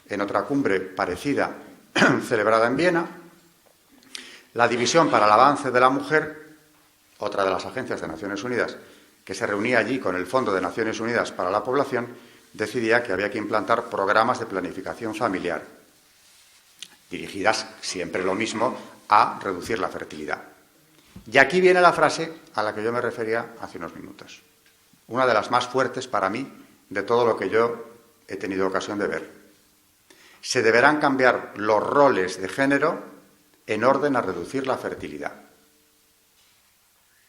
en otra cumbre parecida celebrada en Viena, la División para el Avance de la Mujer, otra de las agencias de Naciones Unidas, que se reunía allí con el Fondo de Naciones Unidas para la Población, decidía que había que implantar programas de planificación familiar, dirigidas, siempre lo mismo, a reducir la fertilidad. Y aquí viene la frase a la que yo me refería hace unos minutos, una de las más fuertes para mí de todo lo que yo he tenido ocasión de ver. Se deberán cambiar los roles de género en orden a reducir la fertilidad,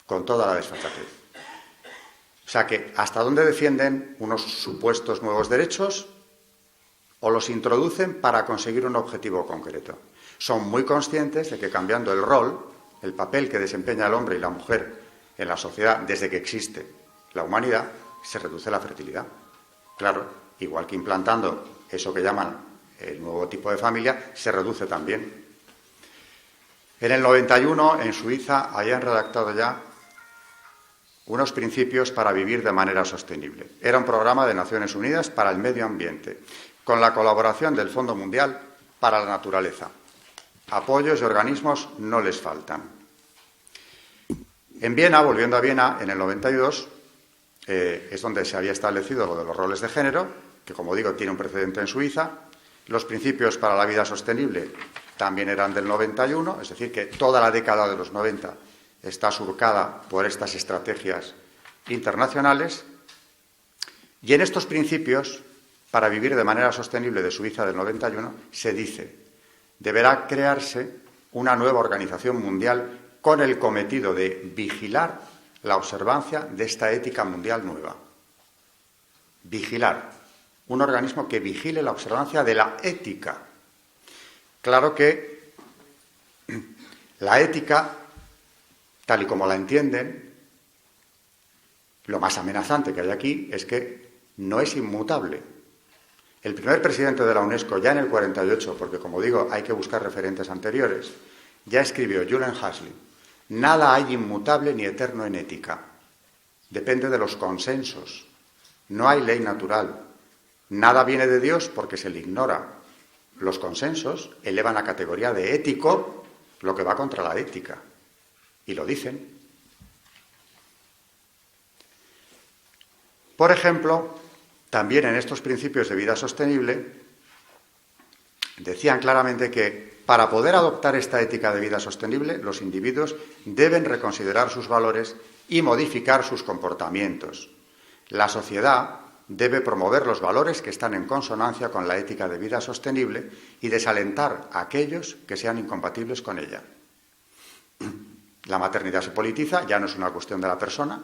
con toda la desfachatez. O sea que, ¿hasta dónde defienden unos supuestos nuevos derechos o los introducen para conseguir un objetivo concreto? Son muy conscientes de que cambiando el rol, el papel que desempeña el hombre y la mujer en la sociedad desde que existe la humanidad, se reduce la fertilidad. Claro, igual que implantando eso que llaman el nuevo tipo de familia, se reduce también. En el 91, en Suiza, habían redactado ya unos principios para vivir de manera sostenible. Era un programa de Naciones Unidas para el medio ambiente, con la colaboración del Fondo Mundial para la Naturaleza. Apoyos y organismos no les faltan. En Viena, volviendo a Viena, en el 92, es donde se había establecido lo de los roles de género, que, como digo, tiene un precedente en Suiza. Los principios para la vida sostenible también eran del 91, es decir, que toda la década de los 90 está surcada por estas estrategias internacionales. Y en estos principios, para vivir de manera sostenible de Suiza del 91, se dice: deberá crearse una nueva organización mundial con el cometido de vigilar la observancia de esta ética mundial nueva. Vigilar. Un organismo que vigile la observancia de la ética. Claro que la ética, tal y como la entienden, lo más amenazante que hay aquí es que no es inmutable. El primer presidente de la UNESCO, ya en el 48, porque como digo, hay que buscar referentes anteriores, ya escribió, Julian Huxley: nada hay inmutable ni eterno en ética. Depende de los consensos. No hay ley natural. Nada viene de Dios porque se le ignora. Los consensos elevan a categoría de ético lo que va contra la ética. Y lo dicen. Por ejemplo, también en estos principios de vida sostenible, decían claramente que para poder adoptar esta ética de vida sostenible, los individuos deben reconsiderar sus valores y modificar sus comportamientos. La sociedad debe promover los valores que están en consonancia con la ética de vida sostenible y desalentar a aquellos que sean incompatibles con ella. La maternidad se politiza, ya no es una cuestión de la persona,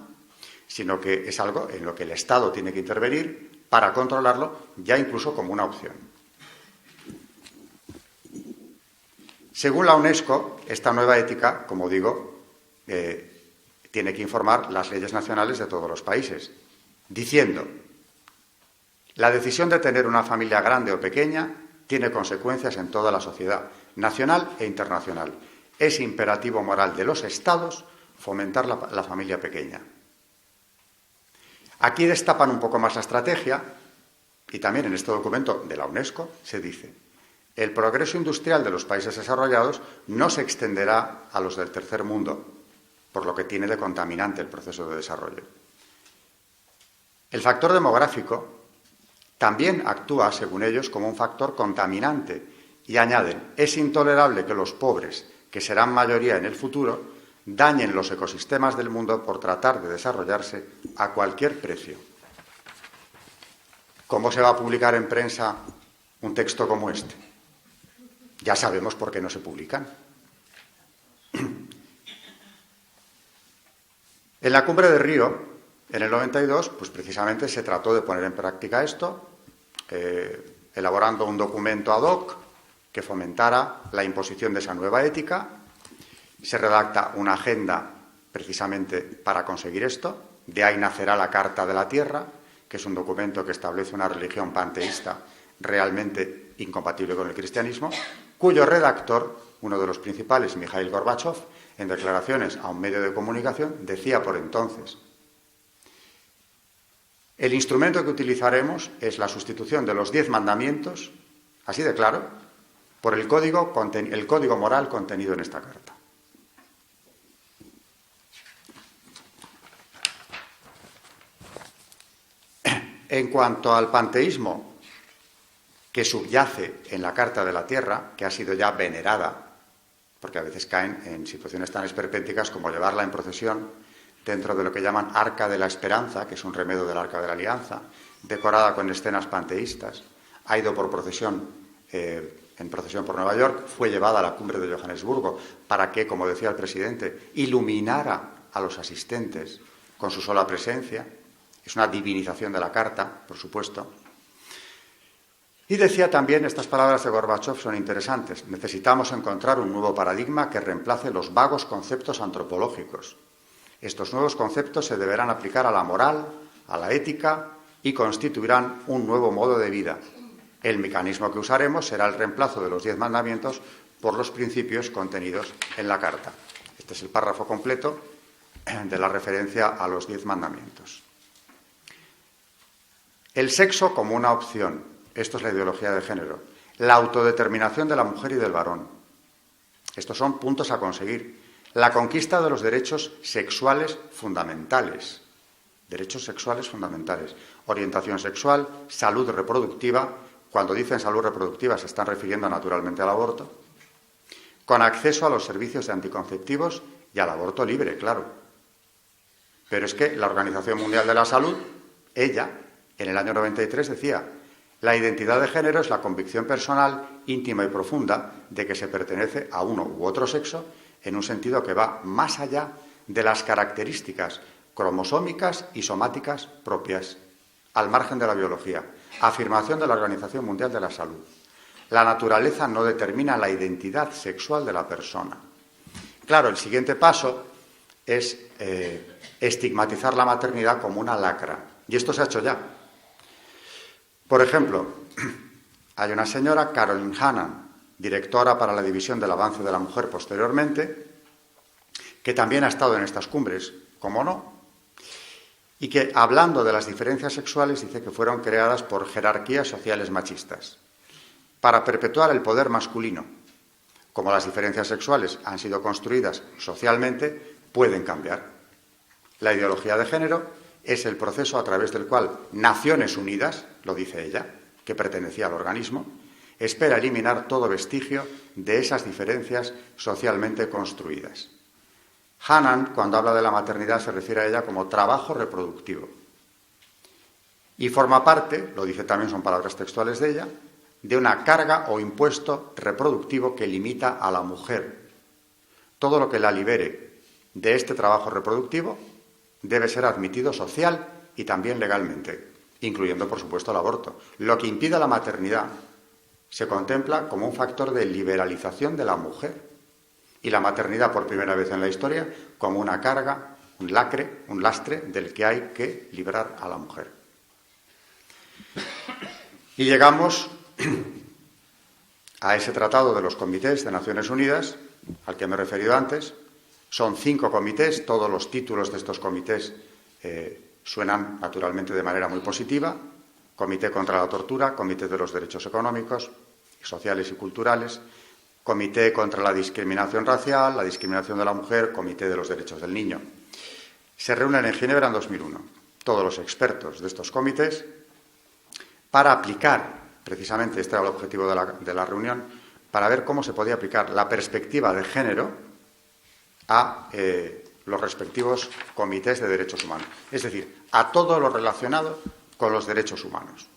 sino que es algo en lo que el Estado tiene que intervenir para controlarlo, ya incluso como una opción. Según la UNESCO, esta nueva ética, como digo, tiene que informar las leyes nacionales de todos los países, diciendo: la decisión de tener una familia grande o pequeña tiene consecuencias en toda la sociedad, nacional e internacional. Es imperativo moral de los Estados fomentar la familia pequeña. Aquí destapan un poco más la estrategia, y también en este documento de la UNESCO se dice: el progreso industrial de los países desarrollados no se extenderá a los del tercer mundo, por lo que tiene de contaminante el proceso de desarrollo. El factor demográfico también actúa, según ellos, como un factor contaminante, y añaden: es intolerable que los pobres, que serán mayoría en el futuro, dañen los ecosistemas del mundo por tratar de desarrollarse a cualquier precio. ¿Cómo se va a publicar en prensa un texto como este? Ya sabemos por qué no se publican. En la cumbre de Río, en el 92, pues precisamente se trató de poner en práctica esto, elaborando un documento ad hoc que fomentara la imposición de esa nueva ética. Se redacta una agenda precisamente para conseguir esto. De ahí nacerá la Carta de la Tierra, que es un documento que establece una religión panteísta realmente incompatible con el cristianismo, cuyo redactor, uno de los principales, Mikhail Gorbachev, en declaraciones a un medio de comunicación, decía por entonces: el instrumento que utilizaremos es la sustitución de los 10 mandamientos, así de claro, por el código moral contenido en esta carta. En cuanto al panteísmo que subyace en la Carta de la Tierra, que ha sido ya venerada, porque a veces caen en situaciones tan esperpénticas como llevarla en procesión dentro de lo que llaman Arca de la Esperanza, que es un remedio del Arca de la Alianza, decorada con escenas panteístas, ha ido por procesión, en procesión por Nueva York, fue llevada a la cumbre de Johannesburgo para que, como decía el presidente, iluminara a los asistentes con su sola presencia. Es una divinización de la Carta, por supuesto. Y decía también, estas palabras de Gorbachev son interesantes: necesitamos encontrar un nuevo paradigma que reemplace los vagos conceptos antropológicos. Estos nuevos conceptos se deberán aplicar a la moral, a la ética y constituirán un nuevo modo de vida. El mecanismo que usaremos será el reemplazo de los 10 mandamientos por los principios contenidos en la Carta. Este es el párrafo completo de la referencia a los 10 mandamientos. El sexo como una opción. Esto es la ideología de género. La autodeterminación de la mujer y del varón. Estos son puntos a conseguir. La conquista de los derechos sexuales fundamentales. Derechos sexuales fundamentales. Orientación sexual, salud reproductiva. Cuando dicen salud reproductiva se están refiriendo naturalmente al aborto. con acceso a los servicios de anticonceptivos y al aborto libre, claro. Pero es que la Organización Mundial de la Salud, ella, en el año 93 decía: la identidad de género es la convicción personal, íntima y profunda de que se pertenece a uno u otro sexo en un sentido que va más allá de las características cromosómicas y somáticas propias, al margen de la biología. Afirmación de la Organización Mundial de la Salud. La naturaleza no determina la identidad sexual de la persona. Claro, el siguiente paso es estigmatizar la maternidad como una lacra. Y esto se ha hecho ya. Por ejemplo, hay una señora, Caroline Hannan, directora para la División del Avance de la Mujer posteriormente, que también ha estado en estas cumbres, ¿cómo no? Y que, hablando de las diferencias sexuales, dice que fueron creadas por jerarquías sociales machistas, para perpetuar el poder masculino. Como las diferencias sexuales han sido construidas socialmente, pueden cambiar. La ideología de género es el proceso a través del cual Naciones Unidas, lo dice ella, que pertenecía al organismo, espera eliminar todo vestigio de esas diferencias socialmente construidas. Hannan, cuando habla de la maternidad, se refiere a ella como trabajo reproductivo. Y forma parte, lo dice también, son palabras textuales de ella, de una carga o impuesto reproductivo que limita a la mujer. Todo lo que la libere de este trabajo reproductivo debe ser admitido social y también legalmente, incluyendo, por supuesto, el aborto. Lo que impida la maternidad se contempla como un factor de liberalización de la mujer. Y la maternidad, por primera vez en la historia, como una carga, un lacre, un lastre del que hay que librar a la mujer. Y llegamos a ese tratado de los comités de Naciones Unidas, al que me he referido antes. Son 5 comités, todos los títulos de estos comités suenan naturalmente de manera muy positiva: Comité contra la Tortura, Comité de los Derechos Económicos, Sociales y Culturales, Comité contra la Discriminación Racial, la Discriminación de la Mujer, Comité de los Derechos del Niño. Se reúnen en Ginebra en 2001 todos los expertos de estos comités para aplicar, precisamente este era el objetivo de la reunión, para ver cómo se podía aplicar la perspectiva de género a los respectivos comités de derechos humanos. Es decir, a todo lo relacionado con los derechos humanos.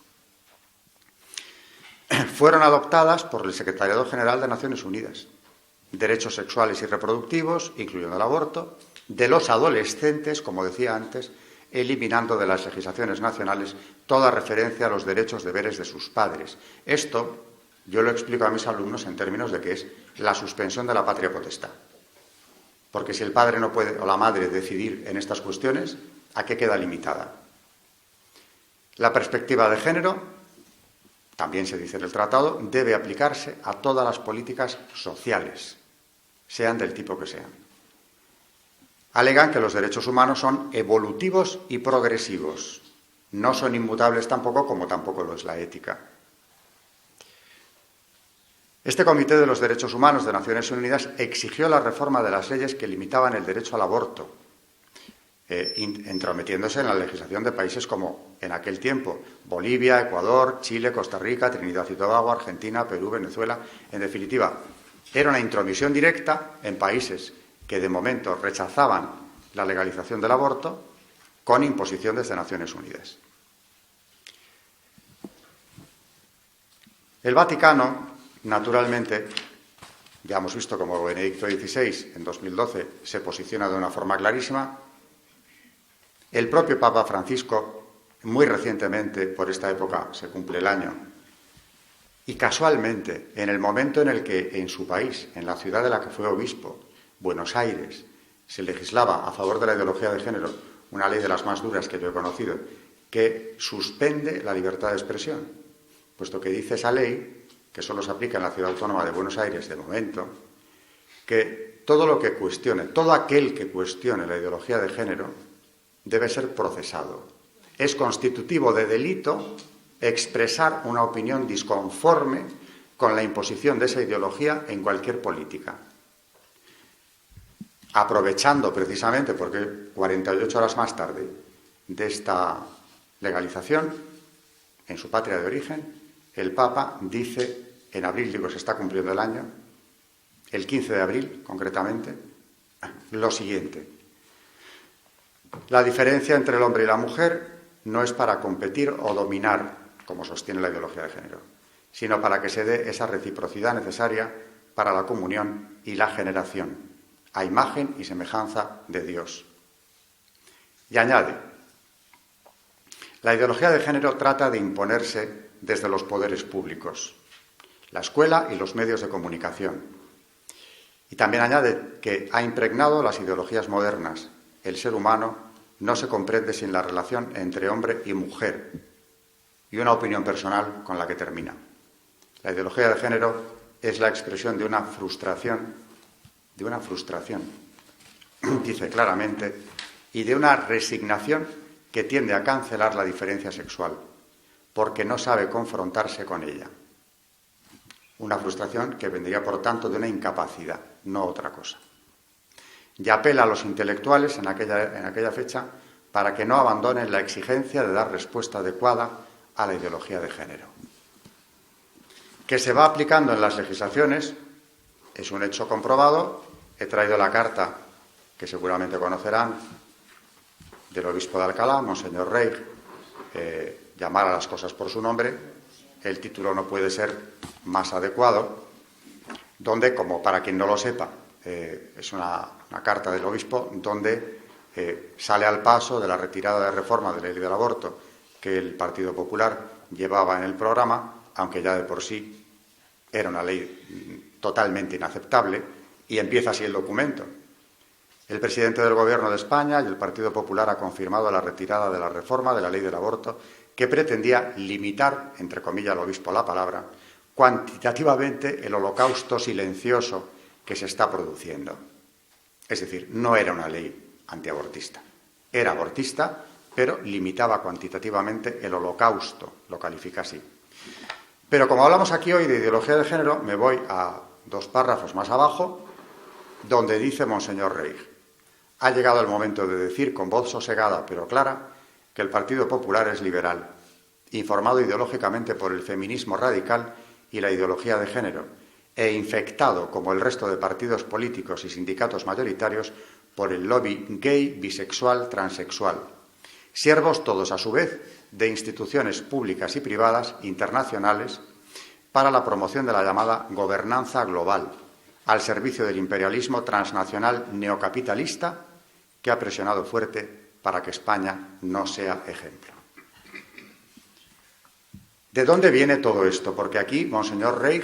Fueron adoptadas por el Secretariado General de Naciones Unidas. Derechos sexuales y reproductivos, incluyendo el aborto, de los adolescentes, como decía antes, eliminando de las legislaciones nacionales toda referencia a los derechos deberes de sus padres. Esto yo lo explico a mis alumnos en términos de que es la suspensión de la patria potestad. Porque si el padre no puede, o la madre, decidir en estas cuestiones, ¿a qué queda limitada? La perspectiva de género, también se dice en el tratado, debe aplicarse a todas las políticas sociales, sean del tipo que sean. Alegan que los derechos humanos son evolutivos y progresivos. No son inmutables tampoco, como tampoco lo es la ética. Este Comité de los Derechos Humanos de Naciones Unidas exigió la reforma de las leyes que limitaban el derecho al aborto, entrometiéndose en la legislación de países como, en aquel tiempo, Bolivia, Ecuador, Chile, Costa Rica, Trinidad y Tobago, Argentina, Perú, Venezuela. En definitiva, era una intromisión directa en países que de momento rechazaban la legalización del aborto con imposición desde Naciones Unidas. El Vaticano, naturalmente, ya hemos visto como Benedicto XVI en 2012 se posiciona de una forma clarísima. El propio Papa Francisco, muy recientemente, por esta época se cumple el año, y casualmente, en el momento en el que en su país, en la ciudad de la que fue obispo, Buenos Aires, se legislaba a favor de la ideología de género, una ley de las más duras que yo he conocido, que suspende la libertad de expresión, puesto que dice esa ley, que solo se aplica en la ciudad autónoma de Buenos Aires de momento, que todo lo que cuestione, todo aquel que cuestione la ideología de género, debe ser procesado. Es constitutivo de delito expresar una opinión disconforme con la imposición de esa ideología en cualquier política. Aprovechando precisamente, porque 48 horas más tarde de esta legalización, en su patria de origen, el Papa dice, en abril, digo, se está cumpliendo el año, el 15 de abril, concretamente, lo siguiente. La diferencia entre el hombre y la mujer no es para competir o dominar, como sostiene la ideología de género, sino para que se dé esa reciprocidad necesaria para la comunión y la generación, a imagen y semejanza de Dios. Y añade, la ideología de género trata de imponerse desde los poderes públicos, la escuela y los medios de comunicación. Y también añade que ha impregnado las ideologías modernas. El ser humano no se comprende sin la relación entre hombre y mujer. Y una opinión personal con la que termina. La ideología de género es la expresión de una frustración, dice claramente, y de una resignación que tiende a cancelar la diferencia sexual, porque no sabe confrontarse con ella. Una frustración que vendría, por tanto, de una incapacidad, no otra cosa. Y apela a los intelectuales en aquella fecha para que no abandonen la exigencia de dar respuesta adecuada a la ideología de género. Que se va aplicando en las legislaciones es un hecho comprobado. He traído la carta, que seguramente conocerán, del obispo de Alcalá, Monseñor Reig, llamar a las cosas por su nombre. El título no puede ser más adecuado, donde, como para quien no lo sepa, es una carta del obispo donde sale al paso de la retirada de reforma de la ley del aborto que el Partido Popular llevaba en el programa, aunque ya de por sí era una ley totalmente inaceptable, y empieza así el documento. El presidente del Gobierno de España y el Partido Popular ha confirmado la retirada de la reforma de la ley del aborto que pretendía limitar, entre comillas el obispo la palabra, cuantitativamente el holocausto silencioso que se está produciendo. Es decir, no era una ley antiabortista. Era abortista, pero limitaba cuantitativamente el holocausto, lo califica así. Pero como hablamos aquí hoy de ideología de género, me voy a 2 párrafos más abajo, donde dice Monseñor Reig: ha llegado el momento de decir con voz sosegada pero clara que el Partido Popular es liberal, informado ideológicamente por el feminismo radical y la ideología de género, e infectado, como el resto de partidos políticos y sindicatos mayoritarios, por el lobby gay, bisexual, transexual. Siervos todos, a su vez, de instituciones públicas y privadas internacionales para la promoción de la llamada gobernanza global, al servicio del imperialismo transnacional neocapitalista que ha presionado fuerte para que España no sea ejemplo. ¿De dónde viene todo esto? Porque aquí Monseñor Reig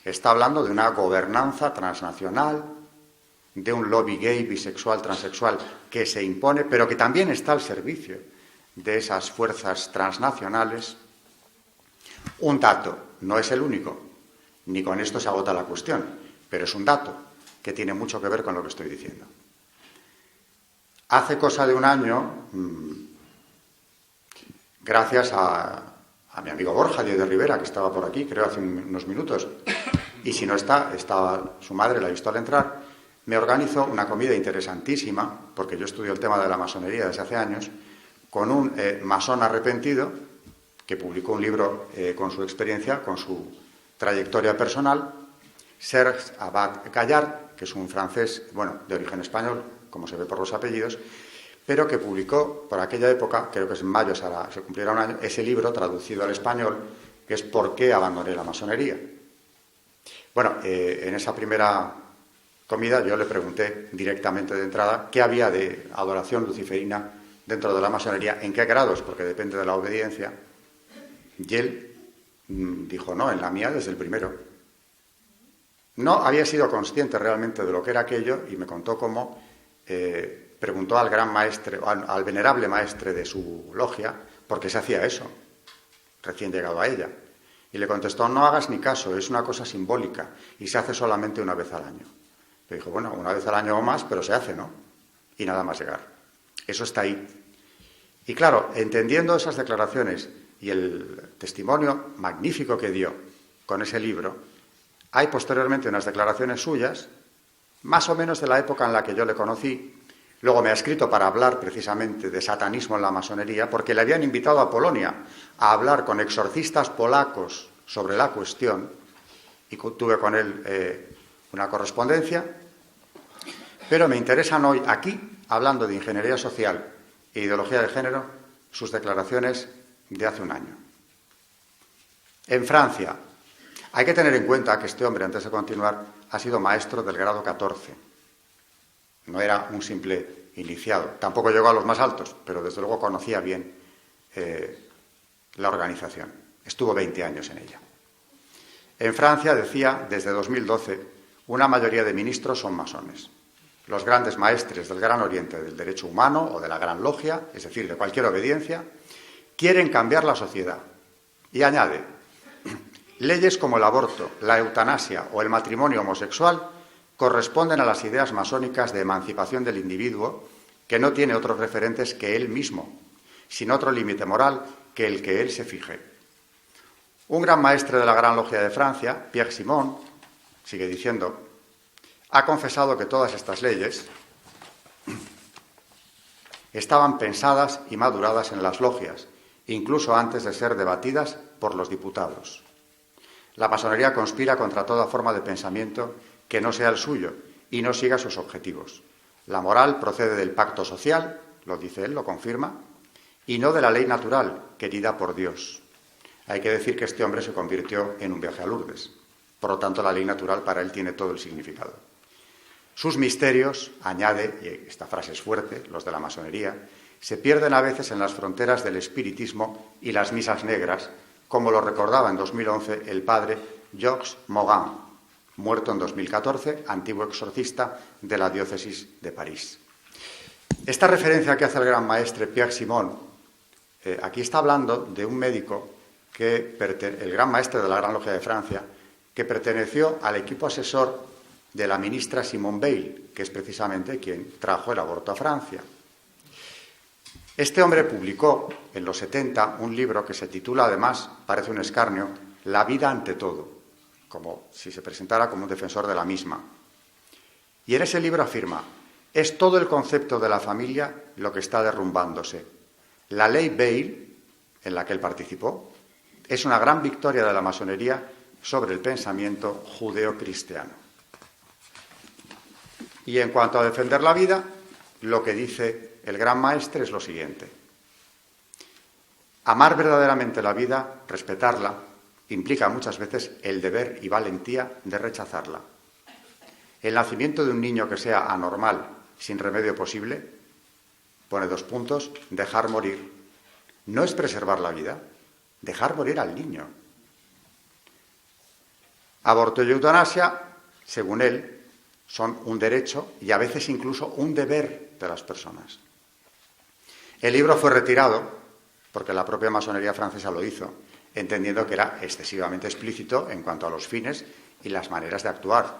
está hablando de una gobernanza transnacional, de un lobby gay, bisexual, transexual que se impone, pero que también está al servicio de esas fuerzas transnacionales. Un dato, no es el único, ni con esto se agota la cuestión, pero es un dato que tiene mucho que ver con lo que estoy diciendo. Hace cosa de un año, gracias a mi amigo Borja Díez de Rivera, que estaba por aquí, creo hace unos minutos, y si no estaba su madre, la he visto al entrar, me organizó una comida interesantísima, porque yo estudio el tema de la masonería desde hace años, con un masón arrepentido que publicó un libro con su experiencia, con su trayectoria personal, Serge Abad Gallard, que es un francés, de origen español, como se ve por los apellidos, pero que publicó por aquella época, creo que es en mayo, se cumplirá un año, ese libro traducido al español, que es ¿Por qué abandoné la masonería? En esa primera comida yo le pregunté directamente de entrada qué había de adoración luciferina dentro de la masonería, en qué grados, porque depende de la obediencia, y él dijo, no, en la mía desde el primero. No había sido consciente realmente de lo que era aquello y me contó cómo preguntó al gran maestre, al venerable maestre de su logia, por qué se hacía eso, recién llegado a ella. Y le contestó, no hagas ni caso, es una cosa simbólica y se hace solamente una vez al año. Le dijo, una vez al año o más, pero se hace, ¿no? Y nada más llegar. Eso está ahí. Y claro, entendiendo esas declaraciones y el testimonio magnífico que dio con ese libro, hay posteriormente unas declaraciones suyas, más o menos de la época en la que yo le conocí. Luego me ha escrito para hablar precisamente de satanismo en la masonería, porque le habían invitado a Polonia a hablar con exorcistas polacos sobre la cuestión, y tuve con él una correspondencia, pero me interesan hoy aquí, hablando de ingeniería social e ideología de género, sus declaraciones de hace un año. En Francia, hay que tener en cuenta que este hombre, antes de continuar, ha sido maestro del grado 14. No era un simple iniciado. Tampoco llegó a los más altos, pero desde luego conocía bien la organización. Estuvo 20 años en ella. En Francia, decía, desde 2012, una mayoría de ministros son masones. Los grandes maestres del Gran Oriente del derecho humano o de la Gran Logia, es decir, de cualquier obediencia, quieren cambiar la sociedad. Y añade, leyes como el aborto, la eutanasia o el matrimonio homosexual corresponden a las ideas masónicas de emancipación del individuo, que no tiene otros referentes que él mismo, sin otro límite moral que el que él se fije. Un gran maestre de la Gran Logia de Francia, Pierre Simon, sigue diciendo, ha confesado que todas estas leyes estaban pensadas y maduradas en las logias, incluso antes de ser debatidas por los diputados. La masonería conspira contra toda forma de pensamiento que no sea el suyo y no siga sus objetivos. La moral procede del pacto social, lo dice él, lo confirma, y no de la ley natural, querida por Dios. Hay que decir que este hombre se convirtió en un viaje a Lourdes. Por lo tanto, la ley natural para él tiene todo el significado. Sus misterios, añade, y esta frase es fuerte, los de la masonería, se pierden a veces en las fronteras del espiritismo y las misas negras, como lo recordaba en 2011 el padre Georges Morin, muerto en 2014, antiguo exorcista de la diócesis de París. Esta referencia que hace el gran maestre Pierre Simon, aquí está hablando de un médico, el gran maestre de la Gran Logia de Francia, que perteneció al equipo asesor de la ministra Simone Veil, que es precisamente quien trajo el aborto a Francia. Este hombre publicó en los 70 un libro que se titula, además, parece un escarnio, La vida ante todo, como si se presentara como un defensor de la misma. Y en ese libro afirma, es todo el concepto de la familia lo que está derrumbándose. La ley Veil, en la que él participó, es una gran victoria de la masonería sobre el pensamiento judeocristiano. Y en cuanto a defender la vida, lo que dice el gran maestre es lo siguiente. Amar verdaderamente la vida, respetarla, implica muchas veces el deber y valentía de rechazarla. El nacimiento de un niño que sea anormal, sin remedio posible, pone 2 puntos, dejar morir. No es preservar la vida, dejar morir al niño. Aborto y eutanasia, según él, son un derecho y a veces incluso un deber de las personas. El libro fue retirado porque la propia masonería francesa lo hizo, entendiendo que era excesivamente explícito en cuanto a los fines y las maneras de actuar.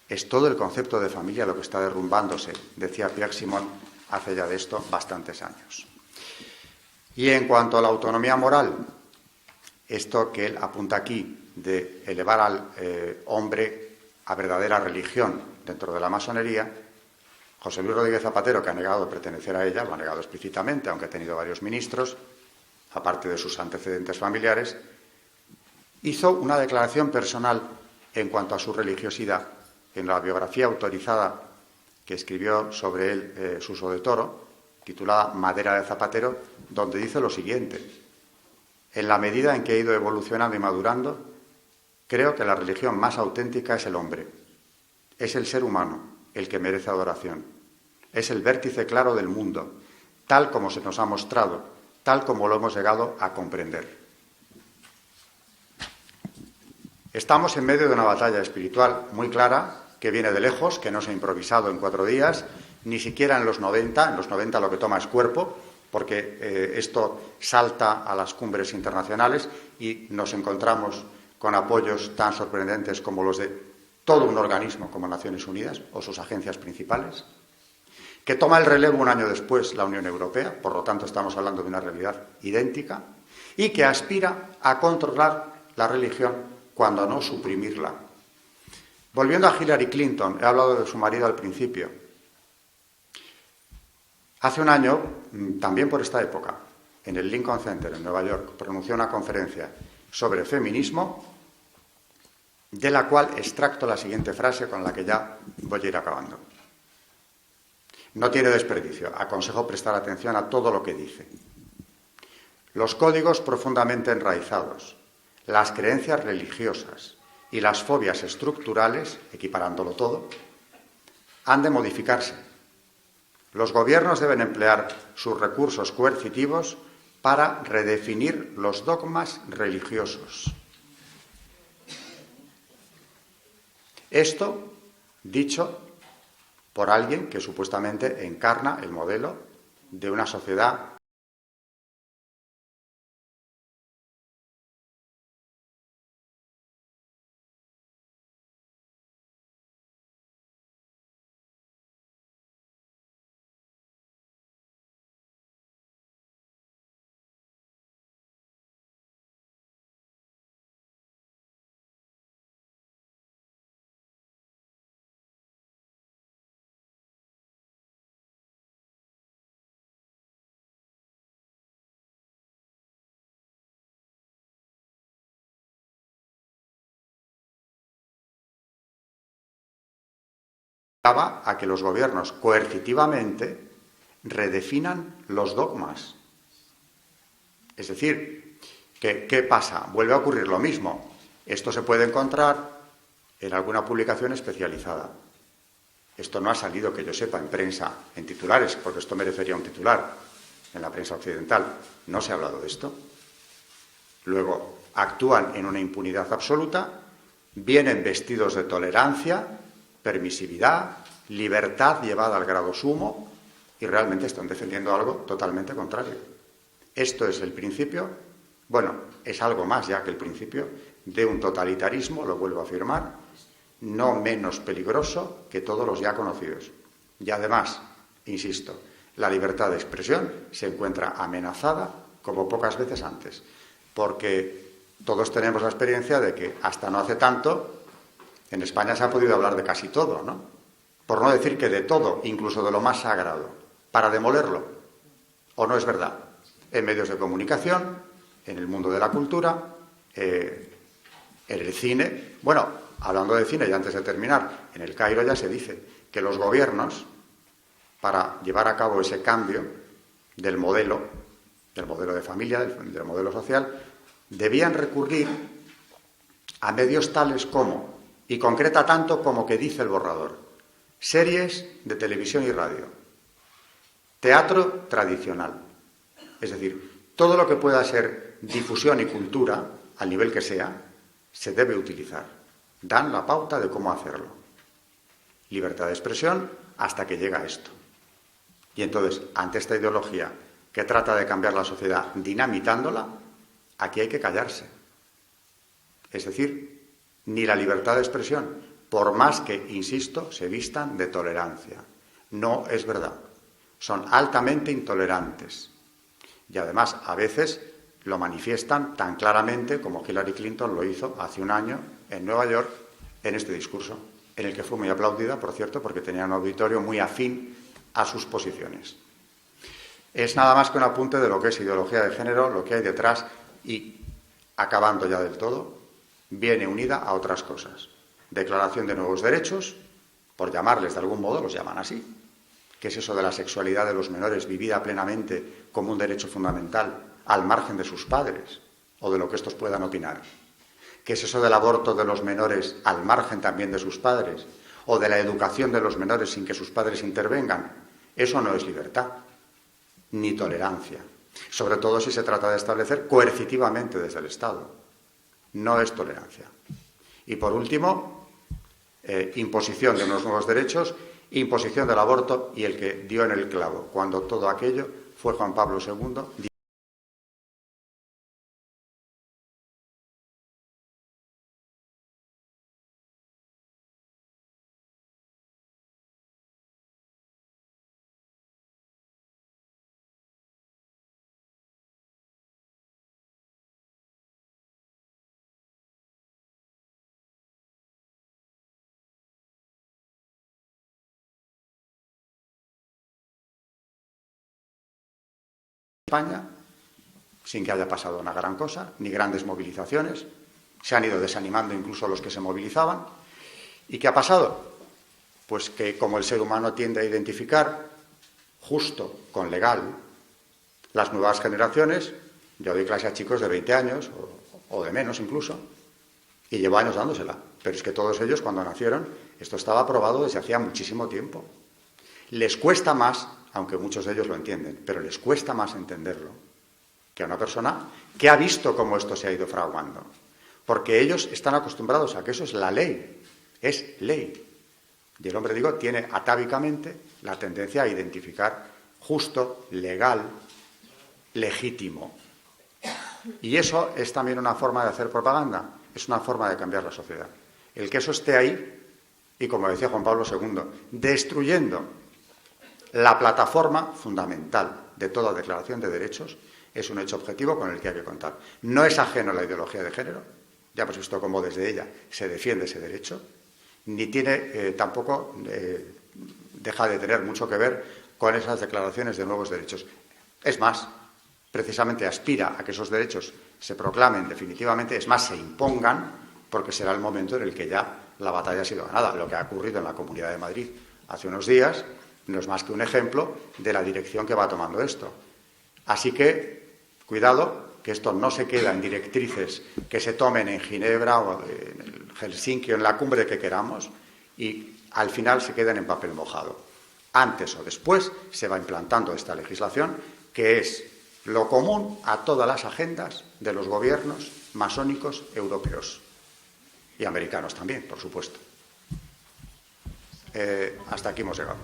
Es todo el concepto de familia lo que está derrumbándose, decía Pierre Simon hace ya de esto bastantes años. Y en cuanto a la autonomía moral, esto que él apunta aquí de elevar al hombre a verdadera religión dentro de la masonería, José Luis Rodríguez Zapatero, que ha negado pertenecer a ella, lo ha negado explícitamente, aunque ha tenido varios ministros, aparte de sus antecedentes familiares, hizo una declaración personal en cuanto a su religiosidad en la biografía autorizada que escribió sobre él Suso de Toro, titulada Madera de Zapatero, donde dice lo siguiente: en la medida en que he ido evolucionando y madurando, creo que la religión más auténtica es el hombre, es el ser humano, el que merece adoración. Es el vértice claro del mundo, tal como se nos ha mostrado, tal como lo hemos llegado a comprender. Estamos en medio de una batalla espiritual muy clara, que viene de lejos, que no se ha improvisado en 4 días, ni siquiera en los 90. En los 90 lo que toma es cuerpo, porque esto salta a las cumbres internacionales y nos encontramos con apoyos tan sorprendentes como los de todo un organismo como Naciones Unidas o sus agencias principales, que toma el relevo un año después la Unión Europea, por lo tanto estamos hablando de una realidad idéntica, y que aspira a controlar la religión cuando no suprimirla. Volviendo a Hillary Clinton, he hablado de su marido al principio. Hace un año, también por esta época, en el Lincoln Center en Nueva York, pronunció una conferencia sobre feminismo de la cual extracto la siguiente frase con la que ya voy a ir acabando. No tiene desperdicio. Aconsejo prestar atención a todo lo que dice. Los códigos profundamente enraizados, las creencias religiosas y las fobias estructurales, equiparándolo todo, han de modificarse. Los gobiernos deben emplear sus recursos coercitivos para redefinir los dogmas religiosos. Esto dicho por alguien que supuestamente encarna el modelo de una sociedad a que los gobiernos coercitivamente redefinan los dogmas. Es decir, ¿qué pasa? Vuelve a ocurrir lo mismo. Esto se puede encontrar en alguna publicación especializada. Esto no ha salido, que yo sepa, en prensa, en titulares, porque esto merecería un titular en la prensa occidental. No se ha hablado de esto. Luego, actúan en una impunidad absoluta, vienen vestidos de tolerancia, permisividad, libertad llevada al grado sumo, y realmente están defendiendo algo totalmente contrario. Esto es el principio, bueno, es algo más ya que el principio de un totalitarismo, lo vuelvo a afirmar, no menos peligroso que todos los ya conocidos. Y además, insisto, la libertad de expresión se encuentra amenazada como pocas veces antes, porque todos tenemos la experiencia de que hasta no hace tanto en España se ha podido hablar de casi todo, ¿no? Por no decir que de todo, incluso de lo más sagrado, para demolerlo. ¿O no es verdad? En medios de comunicación, en el mundo de la cultura, en el cine. Bueno, hablando de cine, y antes de terminar, en el Cairo ya se dice que los gobiernos, para llevar a cabo ese cambio del modelo de familia, del modelo social, debían recurrir a medios tales como, y concreta tanto como que dice el borrador, series de televisión y radio, teatro tradicional, es decir, todo lo que pueda ser difusión y cultura, al nivel que sea, se debe utilizar. Dan la pauta de cómo hacerlo. Libertad de expresión hasta que llega esto. Y entonces, ante esta ideología que trata de cambiar la sociedad dinamitándola, aquí hay que callarse. Es decir, ni la libertad de expresión, por más que, insisto, se vistan de tolerancia. No es verdad. Son altamente intolerantes. Y además, a veces lo manifiestan tan claramente como Hillary Clinton lo hizo hace un año en Nueva York en este discurso, en el que fue muy aplaudida, por cierto, porque tenía un auditorio muy afín a sus posiciones. Es nada más que un apunte de lo que es ideología de género, lo que hay detrás, y, acabando ya del todo, viene unida a otras cosas. Declaración de nuevos derechos, por llamarles de algún modo, los llaman así. ¿Qué es eso de la sexualidad de los menores vivida plenamente como un derecho fundamental al margen de sus padres o de lo que estos puedan opinar? ¿Qué es eso del aborto de los menores al margen también de sus padres o de la educación de los menores sin que sus padres intervengan? Eso no es libertad ni tolerancia, sobre todo si se trata de establecer coercitivamente desde el Estado. No es tolerancia. Y por último, imposición de unos nuevos derechos, imposición del aborto y el que dio en el clavo, cuando todo aquello fue Juan Pablo II. España, sin que haya pasado una gran cosa, ni grandes movilizaciones, Se han ido desanimando incluso los que se movilizaban. ¿Y qué ha pasado? Pues que como el ser humano tiende a identificar justo con legal, las nuevas generaciones, yo doy clase a chicos de 20 años o de menos incluso, y llevo años dándosela. Pero es que todos ellos, cuando nacieron, esto estaba aprobado desde hacía muchísimo tiempo. Les cuesta más, aunque muchos de ellos lo entienden, pero les cuesta más entenderlo que a una persona que ha visto cómo esto se ha ido fraguando. Porque ellos están acostumbrados a que eso es la ley, es ley. Y el hombre, digo, tiene atávicamente la tendencia a identificar justo, legal, legítimo. Y eso es también una forma de hacer propaganda, es una forma de cambiar la sociedad. El que eso esté ahí, y como decía Juan Pablo II, destruyendo la plataforma fundamental de toda declaración de derechos, es un hecho objetivo con el que hay que contar. No es ajeno a la ideología de género, ya hemos visto cómo desde ella se defiende ese derecho, ni tiene tampoco deja de tener mucho que ver con esas declaraciones de nuevos derechos. Es más, precisamente aspira a que esos derechos se proclamen definitivamente, es más, se impongan, porque será el momento en el que ya la batalla ha sido ganada. Lo que ha ocurrido en la Comunidad de Madrid hace unos días no es más que un ejemplo de la dirección que va tomando esto. Así que, cuidado, que esto no se queda en directrices que se tomen en Ginebra o en Helsinki o en la cumbre que queramos y al final se queden en papel mojado. Antes o después se va implantando esta legislación que es lo común a todas las agendas de los gobiernos masónicos europeos y americanos también, por supuesto. Hasta aquí hemos llegado.